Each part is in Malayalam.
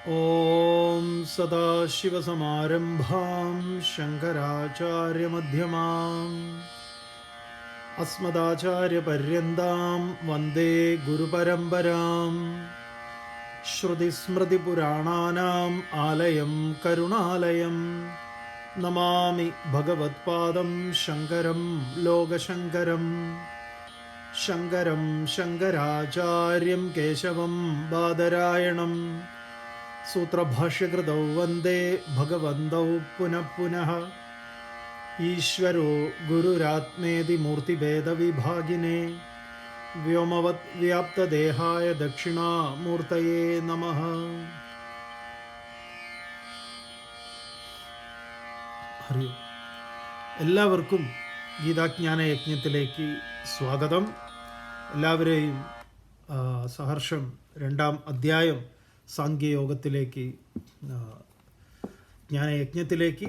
ॐ सदाशिवसमारम्भां शङ्कराचार्यमध्यमाम् अस्मदाचार्यपर्यन्तां वन्दे गुरुपरम्पराम् श्रुतिस्मृतिपुराणानाम् आलयं करुणालयं नमामि भगवत्पादं शङ्करं लोकशङ्करम् शङ्करं शङ्कराचार्यं केशवं बादरायणम् सूत्रभाष्यकृतौ वन्दे भगवन्तौ पुनः पुनः ईश्वरो गुरुरात्मेति मूर्तिभेदविभागिने व्योमवत् व्याप्तदेहाय दक्षिणामूर्तये नमः. ഹരി എല്ലാവർക്കും ഗീതാജ്ഞാന യജ്ഞത്തിലേക്ക് സ്വാഗതം. എല്ലാവരെയും സഹർഷം രണ്ടാം അധ്യായം സാംഖ്യയോഗത്തിലേക്ക് ജ്ഞാനയജ്ഞത്തിലേക്ക്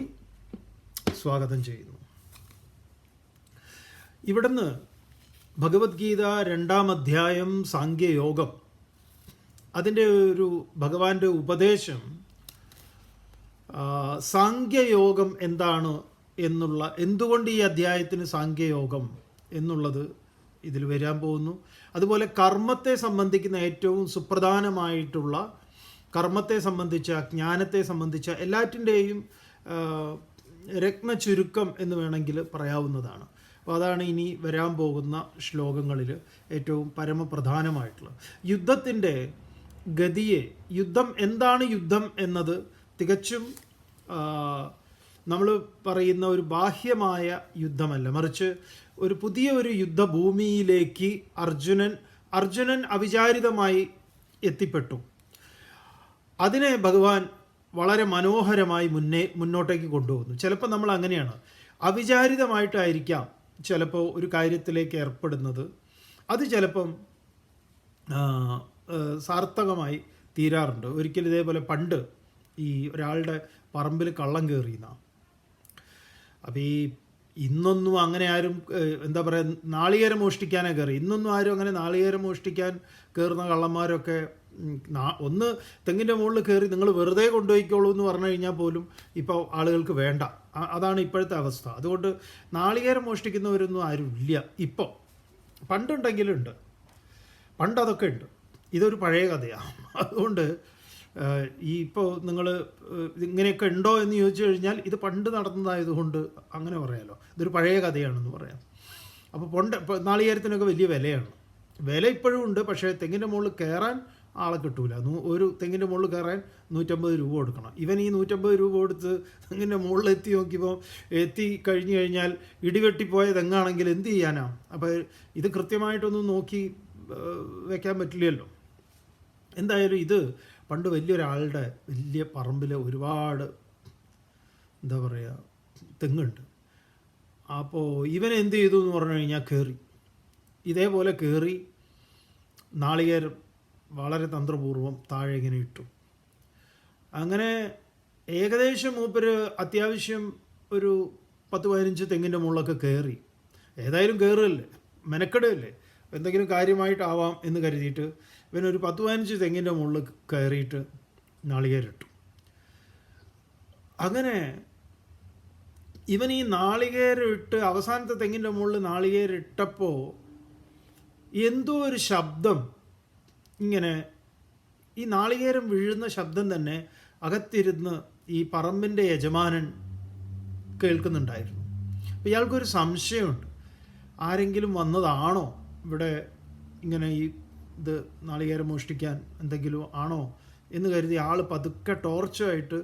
സ്വാഗതം ചെയ്യുന്നു. ഇവിടുന്ന് ഭഗവത്ഗീത രണ്ടാം അധ്യായം സാംഖ്യയോഗം, അതിൻ്റെ ഒരു ഭഗവാന്റെ ഉപദേശം സാംഖ്യയോഗം എന്താണ് എന്നുള്ള, എന്തുകൊണ്ട് ഈ അധ്യായത്തിന് സാംഖ്യയോഗം എന്നുള്ളത് ഇതിൽ വരാൻ പോകുന്നു. അതുപോലെ കർമ്മത്തെ സംബന്ധിക്കുന്ന ഏറ്റവും സുപ്രധാനമായിട്ടുള്ള, കർമ്മത്തെ സംബന്ധിച്ച, ജ്ഞാനത്തെ സംബന്ധിച്ച എല്ലാറ്റിൻ്റെയും രത്ന ചുരുക്കം എന്ന് വേണമെങ്കിൽ പറയാവുന്നതാണ്. അപ്പോൾ അതാണ് ഇനി വരാൻ പോകുന്ന ശ്ലോകങ്ങളിൽ ഏറ്റവും പരമപ്രധാനമായിട്ടുള്ളത്. യുദ്ധത്തിൻ്റെ ഗതിയെ, യുദ്ധം എന്താണ് യുദ്ധം എന്നത് തികച്ചും നമ്മൾ പറയുന്ന ഒരു ബാഹ്യമായ യുദ്ധമല്ല, മറിച്ച് ഒരു പുതിയ ഒരു യുദ്ധഭൂമിയിലേക്ക് അർജുനൻ അവിചാരിതമായി എത്തിപ്പെട്ടു. അതിനെ ഭഗവാൻ വളരെ മനോഹരമായി മുന്നോട്ടേക്ക് കൊണ്ടുപോകുന്നു. ചിലപ്പോൾ നമ്മൾ അങ്ങനെയാണ്, അവിചാരിതമായിട്ടായിരിക്കാം ചിലപ്പോൾ ഒരു കാര്യത്തിലേക്ക് ഏർപ്പെടുന്നത്. അത് ചിലപ്പം സാർത്ഥകമായി തീരാറുണ്ട്. ഒരിക്കലും ഇതേപോലെ പണ്ട് ഈ ഒരാളുടെ പറമ്പിൽ കള്ളം കയറിയെന്ന. അപ്പോൾ ഇന്നൊന്നും അങ്ങനെ ആരും എന്താ പറയുക, നാളികേരം മോഷ്ടിക്കാനേ കയറി. ഇന്നൊന്നും ആരും അങ്ങനെ നാളികേരം മോഷ്ടിക്കാൻ കയറുന്ന കള്ളന്മാരൊക്കെ ഒന്ന് തെങ്ങിൻ്റെ മുകളിൽ കയറി നിങ്ങൾ വെറുതെ കൊണ്ടുപോയിക്കോളൂ എന്ന് പറഞ്ഞു കഴിഞ്ഞാൽ പോലും ഇപ്പോൾ ആളുകൾക്ക് വേണ്ട. അതാണ് ഇപ്പോഴത്തെ അവസ്ഥ. അതുകൊണ്ട് നാളികേരം മോഷ്ടിക്കുന്നവരൊന്നും ആരും ഇല്ല ഇപ്പോൾ. പണ്ടുണ്ടെങ്കിലുണ്ട്, പണ്ടതൊക്കെ ഉണ്ട്. ഇതൊരു പഴയ കഥയാണ്. അതുകൊണ്ട് ഈ ഇപ്പോൾ നിങ്ങൾ ഇങ്ങനെയൊക്കെ ഉണ്ടോ എന്ന് ചോദിച്ചു കഴിഞ്ഞാൽ ഇത് പണ്ട് നടന്നതായതുകൊണ്ട് അങ്ങനെ പറയാമല്ലോ, ഇതൊരു പഴയ കഥയാണെന്ന് പറയാം. അപ്പോൾ നാളികേരത്തിനൊക്കെ വലിയ വിലയാണ്. വില ഇപ്പോഴും ഉണ്ട്, പക്ഷേ തെങ്ങിൻ്റെ മുകളിൽ കയറാൻ ആളെ കിട്ടൂല. ഒരു തെങ്ങിൻ്റെ മുകളിൽ കയറാൻ 150 രൂപ കൊടുക്കണം. ഇവൻ ഈ 150 രൂപ കൊടുത്ത് തെങ്ങിൻ്റെ മുകളിൽ എത്തി കഴിഞ്ഞു കഴിഞ്ഞാൽ ഇടിവെട്ടിപ്പോയ തെങ്ങാണെങ്കിൽ എന്ത് ചെയ്യാനാ? അപ്പോൾ ഇത് കൃത്യമായിട്ടൊന്നും നോക്കി വയ്ക്കാൻ പറ്റില്ലല്ലോ. എന്തായാലും ഇത് പണ്ട് വലിയൊരാളുടെ വലിയ പറമ്പിൽ ഒരുപാട് എന്താ പറയുക തെങ്ങുണ്ട്. അപ്പോൾ ഇവൻ എന്ത് ചെയ്തു എന്ന് പറഞ്ഞു കഴിഞ്ഞാൽ കയറി, ഇതേപോലെ കയറി നാളികേരം വളരെ തന്ത്രപൂർവ്വം താഴെ ഇങ്ങനെ ഇട്ടു. അങ്ങനെ ഏകദേശം മൂപ്പര് അത്യാവശ്യം ഒരു 10-15 തെങ്ങിൻ്റെ മുകളിലൊക്കെ കയറി. ഏതായാലും കയറുകയല്ലേ, മെനക്കെടുകയല്ലേ, എന്തെങ്കിലും കാര്യമായിട്ടാവാം എന്ന് കരുതിയിട്ട് ഇവനൊരു 10-15 തെങ്ങിൻ്റെ മുകളിൽ കയറിയിട്ട് നാളികേരിട്ടു. അങ്ങനെ ഇവൻ ഈ നാളികേരിട്ട് അവസാനത്തെ തെങ്ങിൻ്റെ മുകളിൽ നാളികേരിട്ടപ്പോൾ എന്തോ ഒരു ശബ്ദം, ഇങ്ങനെ ഈ നാളികേരം വീഴുന്ന ശബ്ദം തന്നെ അകത്തിരുന്ന് ഈ പറമ്പിൻ്റെ യജമാനൻ കേൾക്കുന്നുണ്ടായിരുന്നു. അപ്പോൾ ഇയാൾക്കൊരു സംശയമുണ്ട്, ആരെങ്കിലും വന്നതാണോ ഇവിടെ ഇങ്ങനെ ഇത് നാളികേരം മോഷ്ടിക്കാൻ എന്തെങ്കിലും ആണോ എന്ന് കരുതി ആൾ പതുക്കെ ടോർച്ചുമായിട്ട്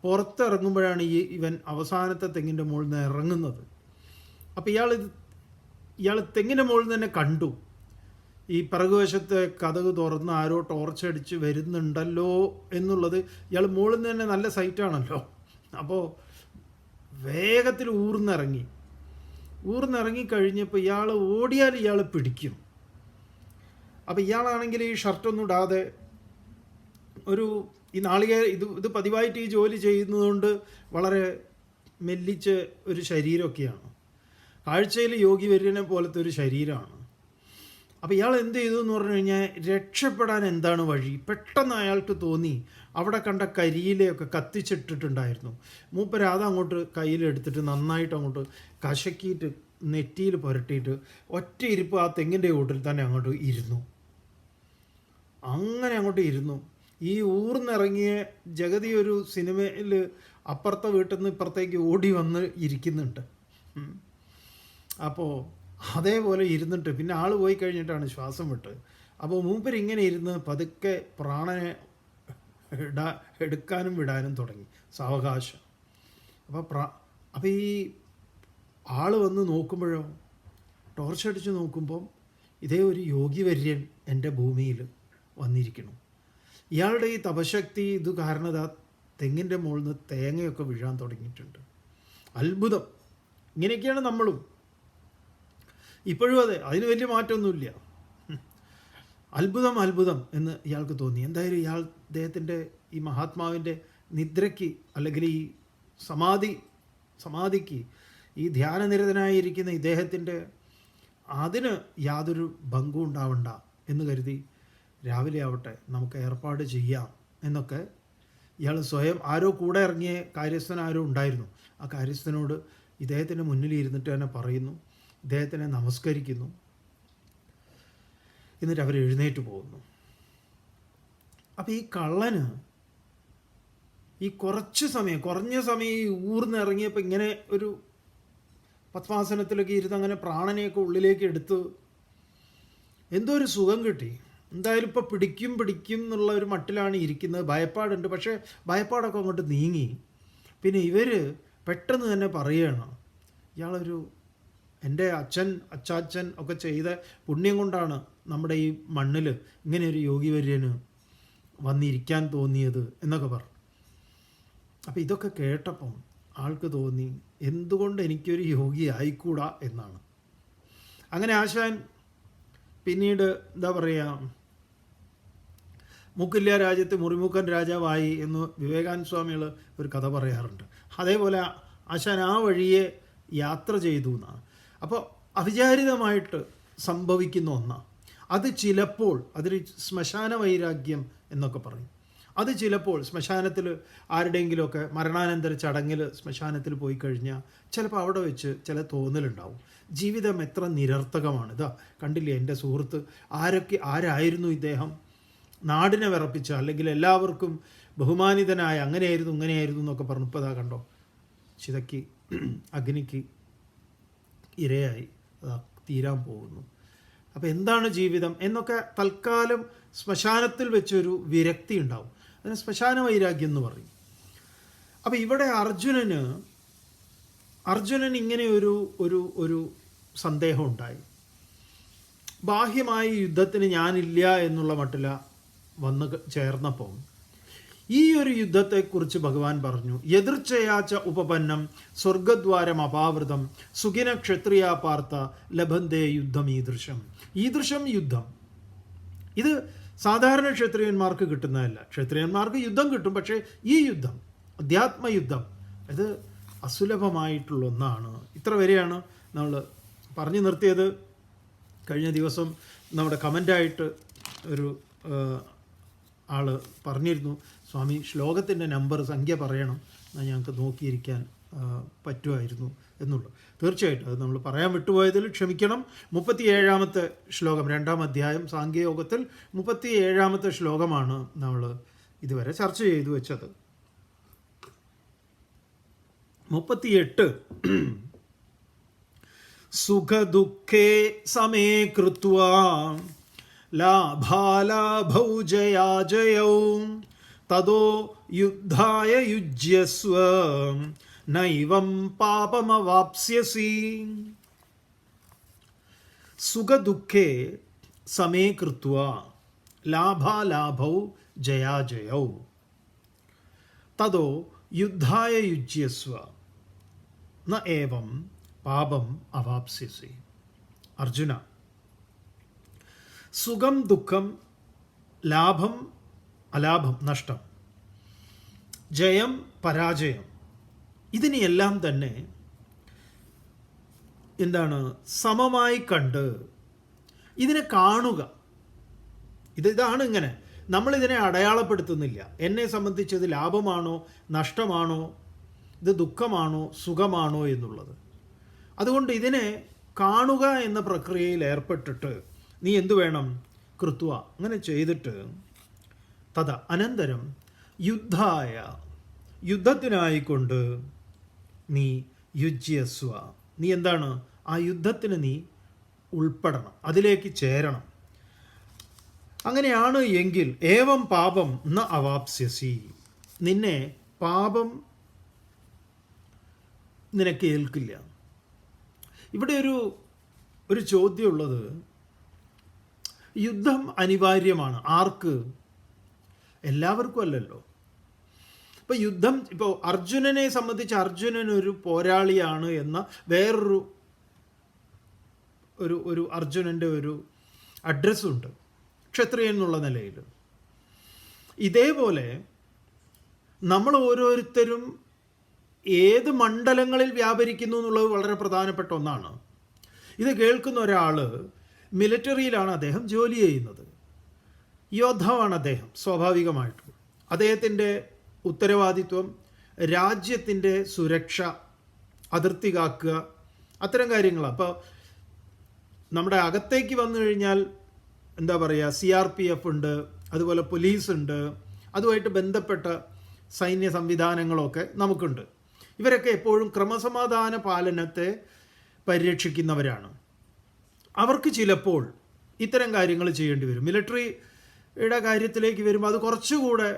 പുറത്തിറങ്ങുമ്പോഴാണ് ഇവൻ അവസാനത്തെ തെങ്ങിൻ്റെ മുകളിൽ നിന്ന് ഇറങ്ങുന്നത്. അപ്പോൾ ഇയാൾ തെങ്ങിൻ്റെ മുകളിൽ നിന്ന് തന്നെ കണ്ടു, ഈ പിറകുവശത്തെ കതക് തുറന്ന് ആരോ ടോർച്ചടിച്ച് വരുന്നുണ്ടല്ലോ എന്നുള്ളത്. ഇയാൾ മുകളിൽ നിന്ന് തന്നെ നല്ല സൈറ്റാണല്ലോ. അപ്പോൾ വേഗത്തിൽ ഊർന്നിറങ്ങി കഴിഞ്ഞപ്പോൾ ഇയാൾ ഓടിയാൽ ഇയാൾ പിടിക്കും. അപ്പോൾ ഇയാളാണെങ്കിൽ ഈ ഷർട്ടൊന്നും ഇടാതെ ഈ നാളികേരം ഇത് പതിവായിട്ട് ഈ ജോലി ചെയ്യുന്നതുകൊണ്ട് വളരെ മെല്ലിച്ച ഒരു ശരീരമൊക്കെയാണ്. കാഴ്ചയിൽ യോഗി വര്യനെ പോലത്തെ ഒരു ശരീരമാണ്. അപ്പോൾ ഇയാൾ എന്ത് ചെയ്തു എന്ന് പറഞ്ഞു കഴിഞ്ഞാൽ രക്ഷപ്പെടാൻ എന്താണ് വഴി? പെട്ടെന്ന് അയാൾക്ക് തോന്നി, അവിടെ കണ്ട കരിയിലയൊക്കെ കത്തിച്ചിട്ടിട്ടുണ്ടായിരുന്നു. മൂപ്പര് അതങ്ങോട്ട് കയ്യിലെടുത്തിട്ട് നന്നായിട്ട് അങ്ങോട്ട് കശക്കിയിട്ട് നെറ്റിയിൽ പുരട്ടിയിട്ട് ഒറ്റ ഇരിപ്പ് ആ തെങ്ങിൻ്റെ ചോട്ടിൽ തന്നെ അങ്ങോട്ട് ഇരുന്നു. അങ്ങനെ അങ്ങോട്ട് ഇരുന്നു. ഈ ഊർന്നിറങ്ങിയ ജഗതി ഒരു സിനിമയിൽ അപ്പുറത്തെ വീട്ടിൽ നിന്ന് ഇപ്പുറത്തേക്ക് ഓടി വന്ന് ഇരിക്കുന്നുണ്ട്. അപ്പോൾ അതേപോലെ ഇരുന്നിട്ട് പിന്നെ ആൾ പോയി കഴിഞ്ഞിട്ടാണ് ശ്വാസം വിട്ട്. അപ്പോൾ മൂപ്പര് ഇങ്ങനെ ഇരുന്ന് പതുക്കെ പ്രാണനെ എടുക്കാനും വിടാനും തുടങ്ങി സാവകാശം. അപ്പോൾ ഈ ആൾ വന്ന് നോക്കുമ്പോഴോ, ടോർച്ചടിച്ച് നോക്കുമ്പം ഇതേ ഒരു യോഗിവര്യൻ എൻ്റെ ഭൂമിയിൽ വന്നിരിക്കണം. ഇയാളുടെ ഈ തപശക്തി ഇത് കാരണം ആ തെങ്ങിൻ്റെ മുകളിൽ നിന്ന് തേങ്ങയൊക്കെ വീഴാൻ തുടങ്ങിയിട്ടുണ്ട്. അത്ഭുതം. ഇങ്ങനെയൊക്കെയാണ് നമ്മളും ഇപ്പോഴും. അതെ, അതിന് വലിയ മാറ്റമൊന്നുമില്ല. അത്ഭുതം അത്ഭുതം എന്ന് ഇയാൾക്ക് തോന്നി. എന്തായാലും ഇയാൾ അദ്ദേഹത്തിൻ്റെ ഈ മഹാത്മാവിൻ്റെ നിദ്രയ്ക്ക് അല്ലെങ്കിൽ ഈ സമാധിക്ക് ഈ ധ്യാനനിരതനായിരിക്കുന്ന ഇദ്ദേഹത്തിൻ്റെ അതിന് യാതൊരു ഭംഗവും ഉണ്ടാവണ്ട എന്ന് കരുതി രാവിലെ ആവട്ടെ നമുക്ക് ഏർപ്പാട് ചെയ്യാം എന്നൊക്കെ ഇയാൾ സ്വയം, ആരോ കൂടെ ഇറങ്ങിയ കാര്യസ്ഥൻ ആരോ ഉണ്ടായിരുന്നു, ആ കാര്യസ്ഥനോട് ഇദ്ദേഹത്തിൻ്റെ മുന്നിൽ ഇരുന്നിട്ട് തന്നെ പറയുന്നു, ഇദ്ദേഹത്തിനെ നമസ്കരിക്കുന്നു. എന്നിട്ട് അവർ എഴുന്നേറ്റ് പോകുന്നു. അപ്പോൾ ഈ കള്ളന് ഈ കുറഞ്ഞ സമയം ഈ ഊർന്നിറങ്ങിയപ്പോൾ ഇങ്ങനെ ഒരു പത്മാസനത്തിലൊക്കെ ഇരുന്ന് അങ്ങനെ പ്രാണനെയൊക്കെ ഉള്ളിലേക്ക് എടുത്ത് എന്തോ ഒരു സുഖം കിട്ടി. എന്തായാലും ഇപ്പോൾ പിടിക്കും എന്നുള്ള ഒരു മട്ടിലാണ് ഇരിക്കുന്നത്. ഭയപ്പാടുണ്ട്, പക്ഷേ ഭയപ്പാടൊക്കെ അങ്ങോട്ട് നീങ്ങി. പിന്നെ ഇവർ പെട്ടെന്ന് തന്നെ പറയുകയാണ്, ഇയാളൊരു എൻ്റെ അച്ചാച്ചൻ ഒക്കെ ചെയ്ത പുണ്യം കൊണ്ടാണ് നമ്മുടെ ഈ മണ്ണിൽ ഇങ്ങനെ ഒരു യോഗിവര്യന് വന്നിരിക്കാൻ തോന്നിയത് എന്നൊക്കെ പറഞ്ഞു. അപ്പോൾ ഇതൊക്കെ കേട്ടപ്പം ആൾക്ക് തോന്നി, എന്തുകൊണ്ട് എനിക്കൊരു യോഗി ആയിക്കൂടാ എന്നാണ്. അങ്ങനെ ആശാൻ പിന്നീട് എന്താ പറയുക, മൂക്കില്ല രാജ്യത്ത് മുറിമൂക്കൻ രാജാവായി എന്ന് വിവേകാനന്ദ സ്വാമികൾ ഒരു കഥ പറയാറുണ്ട്. അതേപോലെ ആശാൻ ആ വഴിയെ യാത്ര ചെയ്തു എന്നാണ്. അപ്പോൾ അവിചാരിതമായിട്ട് സംഭവിക്കുന്ന ഒന്നാണ് അത്. ചിലപ്പോൾ അതൊരു ശ്മശാന വൈരാഗ്യം എന്നൊക്കെ പറയും. അത് ചിലപ്പോൾ ശ്മശാനത്തിൽ ആരുടെയെങ്കിലുമൊക്കെ മരണാനന്തര ചടങ്ങിൽ ശ്മശാനത്തിൽ പോയി കഴിഞ്ഞാൽ ചിലപ്പോൾ അവിടെ വെച്ച് ചില തോന്നലുണ്ടാവും, ജീവിതം എത്ര നിരർത്ഥകമാണ്. ഇതാ കണ്ടില്ലേ എൻ്റെ സുഹൃത്ത്, ആരായിരുന്നു ഇദ്ദേഹം, നാടിനെ വിറപ്പിച്ച, അല്ലെങ്കിൽ എല്ലാവർക്കും ബഹുമാനിതനായ, അങ്ങനെയായിരുന്നു ഇങ്ങനെയായിരുന്നു എന്നൊക്കെ പറഞ്ഞു. ഇപ്പോൾ അതാ കണ്ടോ, ചിതയ്ക്ക് അഗ്നിക്ക് ഇരയായി തീരാൻ പോകുന്നു. അപ്പോൾ എന്താണ് ജീവിതം എന്നൊക്കെ തൽക്കാലം ശ്മശാനത്തിൽ വെച്ചൊരു വിരക്തി ഉണ്ടാവും. അതിന് ശ്മശാന വൈരാഗ്യം എന്ന് പറയും. അപ്പോൾ ഇവിടെ അർജുനൻ ഇങ്ങനെ ഒരു സന്ദേഹം ഉണ്ടായി. ബാഹ്യമായ യുദ്ധത്തിന് ഞാനില്ല എന്നുള്ള മട്ടില വന്ന് ചേർന്നപ്പോൾ ഈ ഒരു യുദ്ധത്തെക്കുറിച്ച് ഭഗവാൻ പറഞ്ഞു, എതിർച്ചയാച്ച ഉപപന്നം സ്വർഗദ്വാരം അപാവൃതം സുഖിന ക്ഷത്രിയ പാർത്ത ലഭന്തേ യുദ്ധം ഈദൃശം യുദ്ധം. ഇത് സാധാരണ ക്ഷത്രിയന്മാർക്ക് കിട്ടുന്നതല്ല. ക്ഷത്രിയന്മാർക്ക് യുദ്ധം കിട്ടും, പക്ഷേ ഈ യുദ്ധം, അധ്യാത്മയുദ്ധം, ഇത് അസുലഭമായിട്ടുള്ള ഒന്നാണ്. ഇത്ര വരെയാണ് നമ്മൾ പറഞ്ഞു നിർത്തിയത്. കഴിഞ്ഞ ദിവസം നമ്മുടെ കമൻ്റായിട്ട് ഒരു ആൾ പറഞ്ഞിരുന്നു, സ്വാമി ശ്ലോകത്തിൻ്റെ സംഖ്യ പറയണം, എന്നാൽ ഞങ്ങൾക്ക് നോക്കിയിരിക്കാൻ പറ്റുമായിരുന്നു എന്നുള്ളൂ. തീർച്ചയായിട്ടും അത് നമ്മൾ പറയാൻ വിട്ടുപോയതിൽ ക്ഷമിക്കണം. 37-ാമത്തെ ശ്ലോകം, 2-ാം അധ്യായം സാംഖ്യയോഗത്തിൽ 37-ാമത്തെ ശ്ലോകമാണ് നമ്മൾ ഇതുവരെ ചർച്ച ചെയ്തു വെച്ചത്. 38 സുഖദുഃഖേ സമേ കൃത്വാ ലാഭാലാഭൗ ജയാജയൗ തദോ യുദ്ധായ യുജ്യസ്വ നൈവം പാപമവാപ്സ്യസി. സുഖദുഃഖേ സമേ കൃത്വാ ലാഭാലാഭൗ ജയാജയൗ തദോ യുദ്ധായ യുജ്യസ്വ ന ഏവം പാപം അവാപ്സ്യസി. അർജുന, സുഖം ദുഃഖം, ലാഭം അലാഭം നഷ്ടം, ജയം പരാജയം, ഇതിനെയെല്ലാം തന്നെ സമമായി കണ്ട് ഇതിനെ കാണുക. ഇതാണ് ഇങ്ങനെ. നമ്മളിതിനെ അടയാളപ്പെടുത്തുന്നില്ല. എന്നെ സംബന്ധിച്ച് ഇത് ലാഭമാണോ നഷ്ടമാണോ, ഇത് ദുഃഖമാണോ സുഖമാണോ എന്നുള്ളത്. അതുകൊണ്ട് ഇതിനെ കാണുക എന്ന പ്രക്രിയയിൽ ഏർപ്പെട്ടിട്ട് നീ എന്തു വേണം? കൃത്വ, അങ്ങനെ ചെയ്തിട്ട് തഥ അനന്തരം യുദ്ധായ, യുദ്ധത്തിനായിക്കൊണ്ട് നീ യുജ്യസ്വ, നീ എന്താണ്? ആ യുദ്ധത്തിന് നീ ഉൾപ്പെടണം, അതിലേക്ക് ചേരണം. അങ്ങനെയാണ് എങ്കിൽ ഏവം പാപം ന അവാപ്സ്യസി, നിന്നെ പാപം നിനക്ക് ഏൽക്കില്ല. ഇവിടെ ഒരു ചോദ്യമുള്ളത്, യുദ്ധം അനിവാര്യമാണ്. ആർക്ക്? എല്ലാവർക്കും അല്ലല്ലോ. ഇപ്പോൾ യുദ്ധം, ഇപ്പോൾ അർജുനനെ സംബന്ധിച്ച് അർജുനൻ ഒരു പോരാളിയാണ് എന്ന വേറൊരു ഒരു അർജുനൻ്റെ ഒരു അഡ്രസ്സുണ്ട് ക്ഷത്രിയൻ എന്നുള്ള നിലയിൽ. ഇതേപോലെ നമ്മൾ ഓരോരുത്തരും ഏത് മണ്ഡലങ്ങളിൽ വ്യാപരിക്കുന്നു എന്നുള്ളത് വളരെ പ്രധാനപ്പെട്ട ഒന്നാണ്. ഇത് കേൾക്കുന്ന ഒരാൾ മിലിറ്ററിയിലാണ് അദ്ദേഹം ജോലി ചെയ്യുന്നത്, യോദ്ധാവാണ് അദ്ദേഹം. സ്വാഭാവികമായിട്ടും അദ്ദേഹത്തിൻ്റെ ഉത്തരവാദിത്വം രാജ്യത്തിൻ്റെ സുരക്ഷ, അതിർത്തി കാക്കുക, അത്തരം കാര്യങ്ങളാണ്. അപ്പോൾ നമ്മുടെ അകത്തേക്ക് വന്നു കഴിഞ്ഞാൽ എന്താ പറയുക, CRPF ഉണ്ട്, അതുപോലെ പോലീസ് ഉണ്ട്, അതുമായിട്ട് ബന്ധപ്പെട്ട സൈന്യ സംവിധാനങ്ങളൊക്കെ നമുക്കുണ്ട്. ഇവരൊക്കെ എപ്പോഴും ക്രമസമാധാന പാലനത്തെ പരിരക്ഷിക്കുന്നവരാണ്. അവർക്ക് ചിലപ്പോൾ ഇത്തരം കാര്യങ്ങൾ ചെയ്യേണ്ടി വരും. മിലിറ്ററിയുടെ കാര്യത്തിലേക്ക് വരുമ്പോൾ അത് കുറച്ചുകൂടെ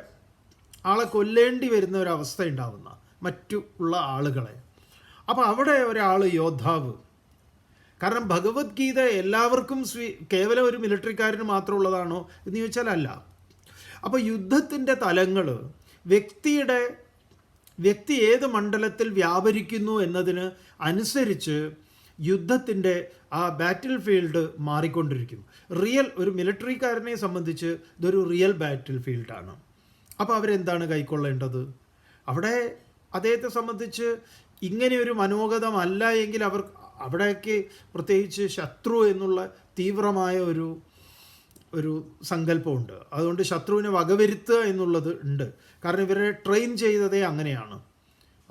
ആളെ കൊല്ലേണ്ടി വരുന്ന ഒരവസ്ഥ ഉണ്ടാവുന്ന മറ്റുള്ള ആളുകളെ. അപ്പോൾ അവിടെ ഒരാൾ യോദ്ധാവ്, കാരണം ഭഗവത്ഗീത എല്ലാവർക്കും കേവലം ഒരു മിലിറ്ററിക്കാരന് മാത്രമുള്ളതാണോ എന്ന് ചോദിച്ചാൽ അല്ല. അപ്പോൾ യുദ്ധത്തിൻ്റെ തലങ്ങൾ വ്യക്തി ഏത് മണ്ഡലത്തിൽ വ്യാപരിക്കുന്നു എന്നതിന് അനുസരിച്ച് യുദ്ധത്തിൻ്റെ ആ ബാറ്റിൽ ഫീൽഡ് മാറിക്കൊണ്ടിരിക്കും. ഒരു മിലിറ്ററിക്കാരനെ സംബന്ധിച്ച് ഇതൊരു റിയൽ ബാറ്റിൽ ഫീൽഡാണ്. അപ്പോൾ അവരെന്താണ് കൈക്കൊള്ളേണ്ടത്? അവിടെ അദ്ദേഹത്തെ സംബന്ധിച്ച് ഇങ്ങനെയൊരു മനോഗതമല്ല എങ്കിൽ അവിടേക്ക് പ്രത്യേകിച്ച് ശത്രു എന്നുള്ള തീവ്രമായ ഒരു സങ്കല്പമുണ്ട്. അതുകൊണ്ട് ശത്രുവിനെ വകവരുത്തുക എന്നുള്ളത് ഉണ്ട്. കാരണം ഇവരെ ട്രെയിൻ ചെയ്തതേ അങ്ങനെയാണ്.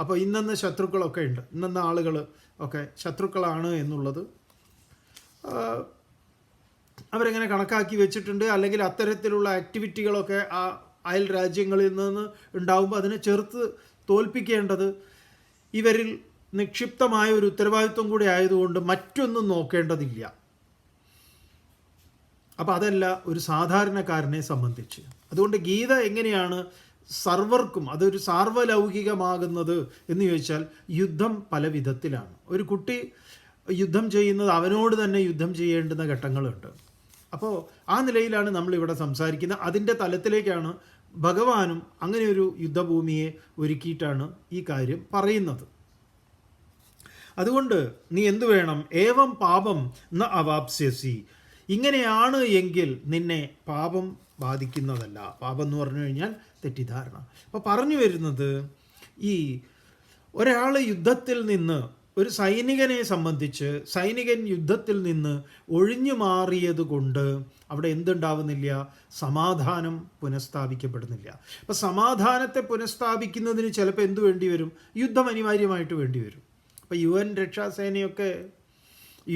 അപ്പോൾ ഇന്നെന്ന ശത്രുക്കളൊക്കെ ഉണ്ട്, ഇന്നെന്ന ആളുകൾ ഒക്കെ ശത്രുക്കളാണ് എന്നുള്ളത് അവരെങ്ങനെ കണക്കാക്കി വെച്ചിട്ടുണ്ട്. അല്ലെങ്കിൽ അത്തരത്തിലുള്ള ആക്ടിവിറ്റികളൊക്കെ ആ അയൽ രാജ്യങ്ങളിൽ നിന്ന് ഉണ്ടാകുമ്പോൾ അതിനെ ചെറുത്ത് തോൽപ്പിക്കേണ്ടത് ഇവരിൽ നിക്ഷിപ്തമായ ഒരു ഉത്തരവാദിത്വം കൂടി ആയതുകൊണ്ട് മറ്റൊന്നും നോക്കേണ്ടതില്ല. അപ്പോൾ അതല്ല ഒരു സാധാരണക്കാരനെ സംബന്ധിച്ച്. അതുകൊണ്ട് ഗീത എങ്ങനെയാണ് സർവർക്കും അതൊരു സാർവലൗകികമാകുന്നത് എന്ന് ചോദിച്ചാൽ, യുദ്ധം പല വിധത്തിലാണ്. ഒരു കുട്ടി യുദ്ധം ചെയ്യുന്നത് അവനോട് തന്നെ യുദ്ധം ചെയ്യേണ്ടുന്ന ഘട്ടങ്ങളുണ്ട്. അപ്പോൾ ആ നിലയിലാണ് നമ്മളിവിടെ സംസാരിക്കുന്നത്. അതിൻ്റെ തലത്തിലേക്കാണ് ഭഗവാനും അങ്ങനെ ഒരു യുദ്ധഭൂമിയെ ഒരുക്കിയിട്ടാണ് ഈ കാര്യം പറയുന്നത്. അതുകൊണ്ട് നീ എന്തു വേണം? ഏവം പാപം ന അവാപ്സ്യസി, ഇങ്ങനെയാണ് എങ്കിൽ നിന്നെ പാപം ബാധിക്കുന്നതല്ല. പാപം എന്ന് പറഞ്ഞു കഴിഞ്ഞാൽ തെറ്റിദ്ധാരണ. അപ്പോൾ പറഞ്ഞു വരുന്നത്, ഈ ഒരാൾ യുദ്ധത്തിൽ നിന്ന്, ഒരു സൈനികനെ സംബന്ധിച്ച് സൈനികൻ യുദ്ധത്തിൽ നിന്ന് ഒഴിഞ്ഞു മാറിയത് കൊണ്ട് അവിടെ എന്തുണ്ടാവുന്നില്ല? സമാധാനം പുനഃസ്ഥാപിക്കപ്പെടുന്നില്ല. അപ്പോൾ സമാധാനത്തെ പുനഃസ്ഥാപിക്കുന്നതിന് ചിലപ്പോൾ എന്തു വേണ്ടി വരും? യുദ്ധം അനിവാര്യമായിട്ട് വേണ്ടി വരും. അപ്പോൾ UN രക്ഷാസേനയൊക്കെ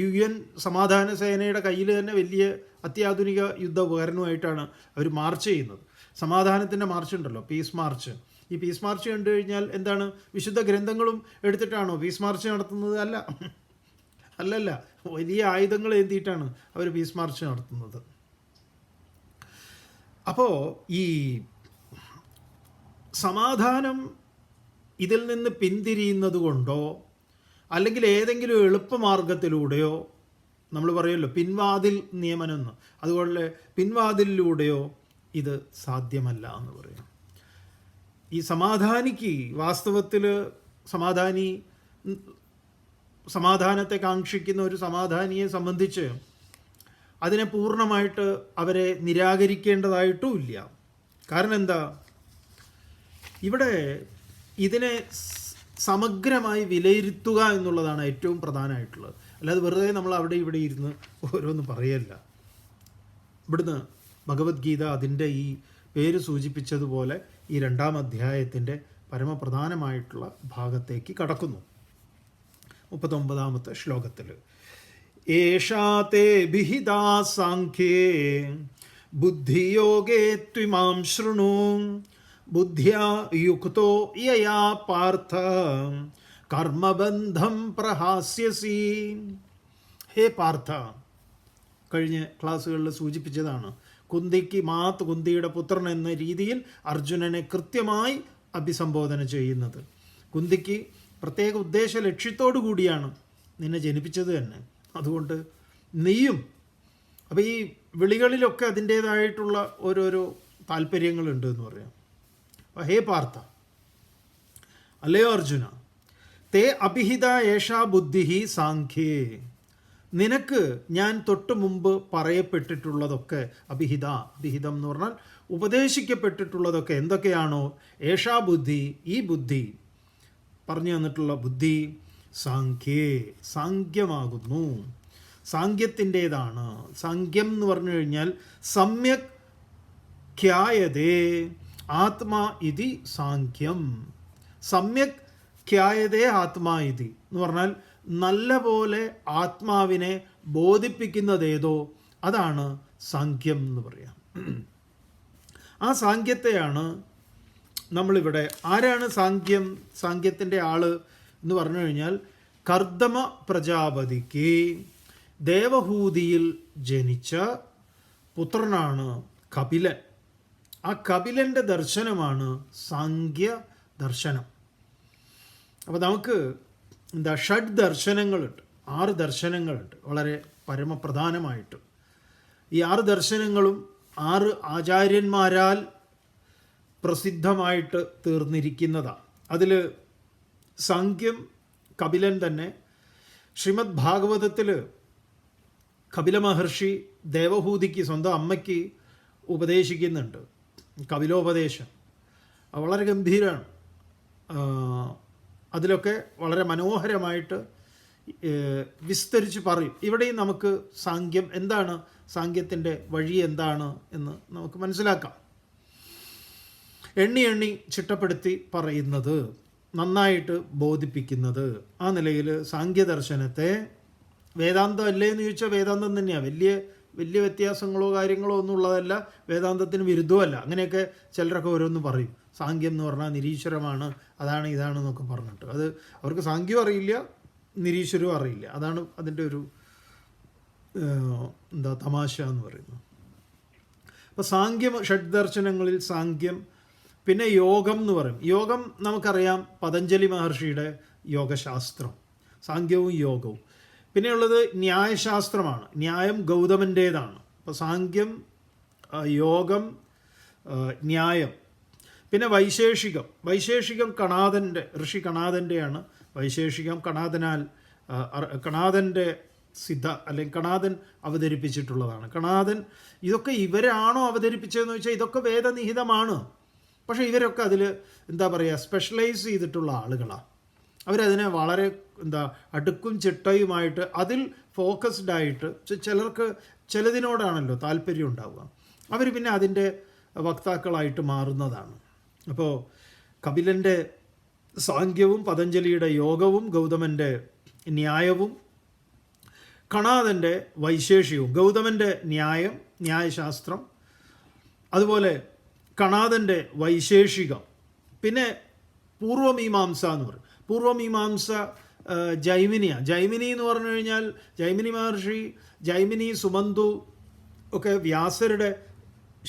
UN സമാധാന സേനയുടെ കയ്യിൽ തന്നെ വലിയ അത്യാധുനിക യുദ്ധ ഉപകരണമായിട്ടാണ് അവർ മാർച്ച് ചെയ്യുന്നത്. സമാധാനത്തിൻ്റെ മാർച്ച് ഉണ്ടല്ലോ, പീസ് മാർച്ച്. ഈ പീസ് മാർച്ച് കണ്ടു കഴിഞ്ഞാൽ എന്താണ്? വിശുദ്ധ ഗ്രന്ഥങ്ങളും എടുത്തിട്ടാണോ പീസ് മാർച്ച് നടത്തുന്നത്? അല്ലല്ല, വലിയ ആയുധങ്ങൾ ഏന്തിയിട്ടാണ് അവർ പീസ് മാർച്ച് നടത്തുന്നത്. അപ്പോൾ ഈ സമാധാനം ഇതിൽ നിന്ന് പിന്തിരിയുന്നത് കൊണ്ടോ അല്ലെങ്കിൽ ഏതെങ്കിലും എളുപ്പമാർഗത്തിലൂടെയോ, നമ്മൾ പറയുമല്ലോ പിൻവാതിൽ നിയമനം എന്ന്, അതുപോലെ പിൻവാതിലിലൂടെയോ ഇത് സാധ്യമല്ല എന്ന് പറയും. ഈ സമാധാനിക്ക് വാസ്തവത്തിൽ സമാധാനത്തെ കാക്ഷിക്കുന്ന ഒരു സമാധാനിയെ സംബന്ധിച്ച് അതിനെ പൂർണ്ണമായിട്ട് അവരെ നിരാകരിക്കേണ്ടതായിട്ടും ഇല്ല. കാരണം എന്താ? ഇവിടെ ഇതിനെ സമഗ്രമായി വിലയിരുത്തുക എന്നുള്ളതാണ് ഏറ്റവും പ്രധാനമായിട്ടുള്ളത്. അല്ലാതെ വെറുതെ നമ്മൾ അവിടെ ഇവിടെ ഇരുന്ന് ഓരോന്ന് പറയല്ല. ഇവിടുന്ന് ഭഗവത്ഗീത അതിൻ്റെ ഈ പേര് സൂചിപ്പിച്ചതുപോലെ ഈ 2-ാം അധ്യായത്തിൻ്റെ പരമപ്രധാനമായിട്ടുള്ള ഭാഗത്തേക്ക് കടക്കുന്നു. 39-ാമത്തെ ശ്ലോകത്തിൽ ഏഷാ തേ വിഹിതാ സാഖ്യേ ബുദ്ധിയോഗേ ത്വിമാം ശൃണു ബുദ്ധ്യാ യുക്തോ യയാ പാർത്ഥ കർമ്മബന്ധം പ്രഹാസ്യസി. ഹേ പാർത്ഥ, കഴിഞ്ഞ ക്ലാസ്സുകളിൽ സൂചിപ്പിച്ചതാണ്, കുന്തിയുടെ പുത്രൻ എന്ന രീതിയിൽ അർജുനനെ കൃത്യമായി അഭിസംബോധന ചെയ്യുന്നത്. കുന്തിക്ക് പ്രത്യേക ഉദ്ദേശ ലക്ഷ്യത്തോടു കൂടിയാണ് നിന്നെ ജനിപ്പിച്ചത് തന്നെ. അതുകൊണ്ട് നീയും, അപ്പോൾ ഈ വിളികളിലൊക്കെ അതിൻ്റേതായിട്ടുള്ള ഓരോരോ താല്പര്യങ്ങളുണ്ട് എന്ന് പറയാം. അപ്പോൾ ഹേ പാർത്ഥ, അല്ലയോ അർജുന, തേ അഭിഹിത ഏഷാ ബുദ്ധി സാഖ്യേ, നിനക്ക് ഞാൻ തൊട്ട് മുമ്പ് പറയപ്പെട്ടിട്ടുള്ളതൊക്കെ അഭിഹിതം എന്ന് പറഞ്ഞാൽ ഉപദേശിക്കപ്പെട്ടിട്ടുള്ളതൊക്കെ എന്തൊക്കെയാണോ, ഏഷാ ബുദ്ധി, ഈ ബുദ്ധി പറഞ്ഞു തന്നിട്ടുള്ള ബുദ്ധി, സാഖ്യേ, സാഖ്യമാകുന്നു, സാഖ്യത്തിൻ്റേതാണ്. സാഖ്യം എന്ന് പറഞ്ഞു കഴിഞ്ഞാൽ സമ്യക് ഖ്യായതേ ആത്മാ ഇതി സാഖ്യം. സമ്യക് ഖ്യായതേ ആത്മാ ഇതി എന്ന് പറഞ്ഞാൽ നല്ല പോലെ ആത്മാവിനെ ബോധിപ്പിക്കുന്നതേതോ അതാണ് സാഖ്യം എന്ന് പറയാം. ആ സാഖ്യത്തെയാണ് നമ്മളിവിടെ, ആരാണ് സാഖ്യത്തിൻ്റെ ആള് എന്ന് പറഞ്ഞു കഴിഞ്ഞാൽ കർദമ പ്രജാപതിക്ക് ദേവഹൂതിയിൽ ജനിച്ച പുത്രനാണ് കപിലൻ. ആ കപിലൻ്റെ ദർശനമാണ് സാഖ്യ ദർശനം. അപ്പോൾ നമുക്ക് ഷഡ് ദർശനങ്ങളുണ്ട്, 6 ദർശനങ്ങളുണ്ട് വളരെ പരമപ്രധാനമായിട്ട്. ഈ 6 ദർശനങ്ങളും 6 ആചാര്യന്മാരാൽ പ്രസിദ്ധമായിട്ട് തീർന്നിരിക്കുന്നതാണ്. അതിൽ സാഖ്യം കപിലൻ തന്നെ. ശ്രീമദ് ഭാഗവതത്തിൽ കപില മഹർഷി ദേവഹൂതിക്ക്, സ്വന്തം അമ്മയ്ക്ക് ഉപദേശിക്കുന്നുണ്ട് കപിലോപദേശം. വളരെ ഗംഭീരമാണ്. അതിലൊക്കെ വളരെ മനോഹരമായിട്ട് വിസ്തരിച്ച് പറയും. ഇവിടെയും നമുക്ക് സാഖ്യം എന്താണ്, സാഖ്യത്തിൻ്റെ വഴി എന്താണ് എന്ന് നമുക്ക് മനസ്സിലാക്കാം. എണ്ണി ചിട്ടപ്പെടുത്തി പറയുന്നത്, നന്നായിട്ട് ബോധിപ്പിക്കുന്നത്. ആ നിലയിൽ സാഖ്യദർശനത്തെ വേദാന്തം അല്ലേ എന്ന് ചോദിച്ചാൽ വേദാന്തം തന്നെയാണ്. വലിയ വ്യത്യാസങ്ങളോ കാര്യങ്ങളോ ഒന്നും ഉള്ളതല്ല, വേദാന്തത്തിന് വിരുദ്ധമല്ല. അങ്ങനെയൊക്കെ ചിലരൊക്കെ ഓരോന്ന് പറയും. സാഖ്യം എന്ന് പറഞ്ഞാൽ നിരീശ്വരമാണ്, അതാണ് ഇതാണെന്നൊക്കെ പറഞ്ഞിട്ട്. അത് അവർക്ക് സാഖ്യവും അറിയില്ല, നിരീശ്വരവും അറിയില്ല. അതാണ് അതിൻ്റെ ഒരു തമാശ എന്ന് പറയുന്നത്. അപ്പോൾ സാഖ്യം, ഷഡ്ദർശനങ്ങളിൽ സാഖ്യം. പിന്നെ യോഗം എന്ന് പറയും. യോഗം നമുക്കറിയാം, പതഞ്ജലി മഹർഷിയുടെ യോഗശാസ്ത്രം, സാഖ്യവും യോഗവും. പിന്നെയുള്ളത് ന്യായശാസ്ത്രമാണ്. ന്യായം ഗൗതമൻ്റേതാണ്. അപ്പോൾ സാഖ്യം, യോഗം, ന്യായം. പിന്നെ വൈശേഷികം കണാദൻ്റെ, ഋഷി കണാദൻ്റെയാണ് വൈശേഷികം. കണാദൻ്റെ അല്ലെങ്കിൽ കണാദൻ അവതരിപ്പിച്ചിട്ടുള്ളതാണ്. കണാദൻ, ഇതൊക്കെ ഇവരാണോ അവതരിപ്പിച്ചതെന്ന് വെച്ചാൽ ഇതൊക്കെ വേദനിഹിതമാണ്. പക്ഷേ ഇവരൊക്കെ അതിൽ സ്പെഷ്യലൈസ് ചെയ്തിട്ടുള്ള ആളുകളാണ്. അവരതിനെ വളരെ അടുക്കും ചിട്ടയുമായിട്ട് അതിൽ ഫോക്കസ്ഡ് ആയിട്ട്, ചിലർക്ക് ചിലതിനോടാണല്ലോ താല്പര്യം ഉണ്ടാവുക, അവർ പിന്നെ അതിൻ്റെ വക്താക്കളായിട്ട് മാറുന്നതാണ്. അപ്പോൾ കപിലൻ്റെ സാഖ്യവും പതഞ്ജലിയുടെ യോഗവും ഗൗതമൻ്റെ ന്യായവും കണാദൻ്റെ വൈശേഷികവും, ഗൗതമൻ്റെ ന്യായശാസ്ത്രം, അതുപോലെ കണാദൻ്റെ വൈശേഷികം. പിന്നെ പൂർവമീമാംസ എന്ന് പറയും. പൂർവമീമാംസ ജൈമിനി എന്ന് പറഞ്ഞു കഴിഞ്ഞാൽ ജൈമിനി മഹർഷി, ജൈമിനി, സുമന്തു ഒക്കെ വ്യാസരുടെ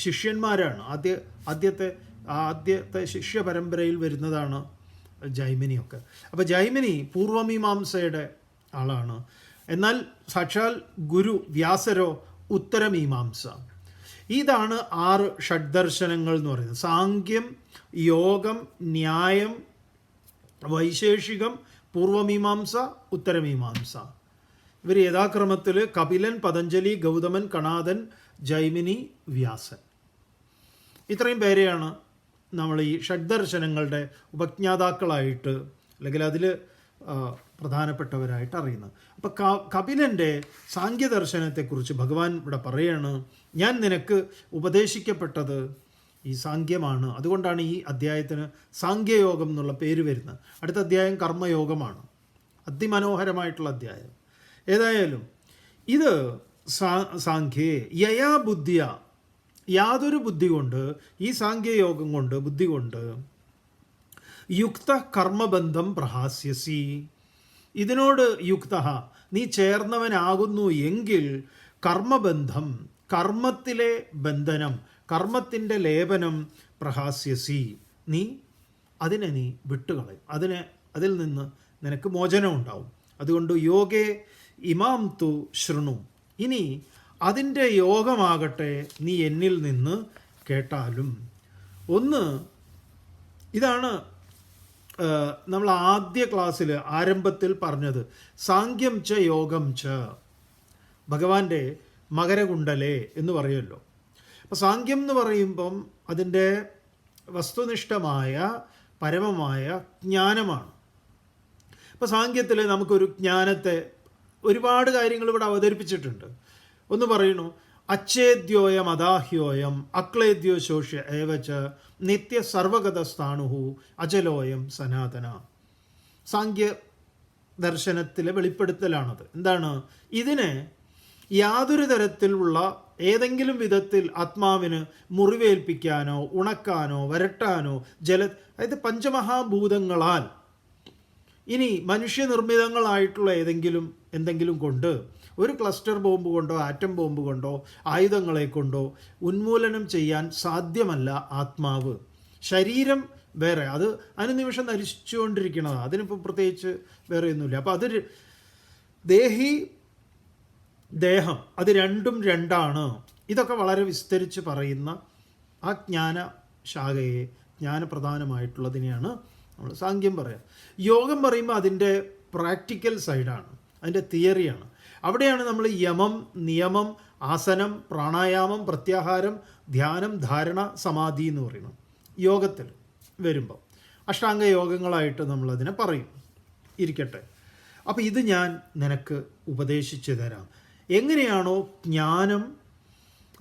ശിഷ്യന്മാരാണ്. ആദ്യത്തെ ശിഷ്യ പരമ്പരയിൽ വരുന്നതാണ് ജൈമിനിയൊക്കെ. അപ്പോൾ ജൈമിനി പൂർവമീമാംസയുടെ ആളാണ്. എന്നാൽ സാക്ഷാൽ ഗുരു വ്യാസരോ ഉത്തരമീമാംസ. ഇതാണ് 6 ഷഡ്ദർശനങ്ങൾ എന്ന് പറയുന്നത്. സാഖ്യം, യോഗം, ന്യായം, വൈശേഷികം, പൂർവമീമാംസ, ഉത്തരമീമാംസ. ഇവർ യഥാക്രമത്തിൽ കപിലൻ, പതഞ്ജലി, ഗൗതമൻ, കണാദൻ, ജൈമിനി, വ്യാസൻ. ഇത്രയും പേരെയാണ് നമ്മൾ ഈ ഷഡ്ദർശനങ്ങളുടെ ഉപജ്ഞാതാക്കളായിട്ട്, അല്ലെങ്കിൽ അതിൽ പ്രധാനപ്പെട്ടവരായിട്ട് അറിയുന്നത്. അപ്പോൾ കപിലൻ്റെ സാങ്ക്യദർശനത്തെക്കുറിച്ച് ഭഗവാൻ ഇവിടെ പറയാണ്, ഞാൻ നിനക്ക് ഉപദേശിക്കപ്പെട്ടത് ഈ സാങ്ക്യമാണ്. അതുകൊണ്ടാണ് ഈ അധ്യായത്തിന് സാങ്ക്യയോഗം എന്നുള്ള പേര് വരുന്നത്. അടുത്ത അധ്യായം കർമ്മയോഗമാണ്. അതിമനോഹരമായിട്ടുള്ള അധ്യായം. ഏതായാലും ഇത് സാങ്ക്യേ യയാ ബുദ്ധിയ, യാതൊരു ബുദ്ധി കൊണ്ട്, ഈ സാങ്ക്യയോഗം കൊണ്ട്, ബുദ്ധി കൊണ്ട്, യുക്ത കർമ്മബന്ധം പ്രഹാസ്യസി, ഇതിനോട് യുക്ത നീ ചേർന്നവനാകുന്നു എങ്കിൽ കർമ്മബന്ധം, കർമ്മത്തിലെ ബന്ധനം, കർമ്മത്തിൻ്റെ ലേപനം, പ്രഹാസ്യസി നീ അതിനെ നീ വിട്ടുകളയും, അതിൽ നിന്ന് നിനക്ക് മോചനം ഉണ്ടാവും. അതുകൊണ്ട് യോഗേ ഇമാം തു ശൃണു, ഇനി അതിൻ്റെ യോഗമാകട്ടെ നീ എന്നിൽ നിന്ന് കേട്ടാലും. ഒന്ന്, ഇതാണ് നമ്മൾ ആദ്യ ക്ലാസ്സിൽ ആരംഭത്തിൽ പറഞ്ഞത്, സാങ്ക്യം ച യോഗം ച, ഭഗവാന്റെ മകരകുണ്ടലേ എന്ന് പറയുമല്ലോ. അപ്പോൾ സാങ്ക്യം എന്ന് പറയുമ്പം അതിൻ്റെ വസ്തുനിഷ്ഠമായ പരമമായ ജ്ഞാനമാണ്. ഇപ്പോൾ സാങ്ക്യത്തിൽ നമുക്കൊരു ജ്ഞാനത്തെ, ഒരുപാട് കാര്യങ്ങൾ ഇവിടെ അവതരിപ്പിച്ചിട്ടുണ്ട്. ഒന്ന് പറയണു, അച്ഛേദ്യോയം അദാഹ്യോയം അക്ലേദ്യോ ശോഷ്യ ഏവച്ച നിത്യ സർവഗതസ്ഥാണുഹു അചലോയം സനാതന. സാങ്ക്യ ദർശനത്തിലെ വെളിപ്പെടുത്തലാണത്. എന്താണ്? ഇതിനെ യാതൊരു തരത്തിലുള്ള ഏതെങ്കിലും വിധത്തിൽ ആത്മാവിന് മുറിവേൽപ്പിക്കാനോ ഉണക്കാനോ വരട്ടാനോ അതായത് പഞ്ചമഹാഭൂതങ്ങളാൽ, ഇനി മനുഷ്യനിർമ്മിതങ്ങളായിട്ടുള്ള എന്തെങ്കിലും കൊണ്ട്, ഒരു ക്ലസ്റ്റർ ബോംബ് കൊണ്ടോ ആറ്റം ബോംബ് കൊണ്ടോ ആയുധങ്ങളെ കൊണ്ടോ ഉന്മൂലനം ചെയ്യാൻ സാധ്യമല്ല ആത്മാവ്. ശരീരം വേറെ, അത് അനുനിമിഷം നശിച്ചുകൊണ്ടിരിക്കണതാണ്, അതിനിപ്പോൾ പ്രത്യേകിച്ച് വേറെ ഒന്നുമില്ല. അപ്പോൾ അതൊരു ദേഹം, അത് രണ്ടാണ്. ഇതൊക്കെ വളരെ വിസ്തരിച്ച് പറയുന്ന ആ ജ്ഞാന ശാഖയെ, ജ്ഞാനപ്രധാനമായിട്ടുള്ളതിനെയാണ് നമ്മൾ സാങ്ക്യം പറയാം. യോഗം പറയുമ്പോൾ അതിൻ്റെ പ്രാക്ടിക്കൽ സൈഡാണ്, അതിൻ്റെ തിയറിയാണ്. അവിടെയാണ് നമ്മൾ യമം, നിയമം, ആസനം, പ്രാണായാമം, പ്രത്യാഹാരം, ധ്യാനം, ധാരണ, സമാധി എന്ന് പറയുന്നത് യോഗത്തിൽ വരുമ്പോൾ അഷ്ടാംഗ യോഗങ്ങളായിട്ട് നമ്മളതിനെ പറയും. ഇരിക്കട്ടെ. അപ്പോൾ ഇത് ഞാൻ നിനക്ക് ഉപദേശിച്ചു തരാം. എങ്ങനെയാണോ ജ്ഞാനം,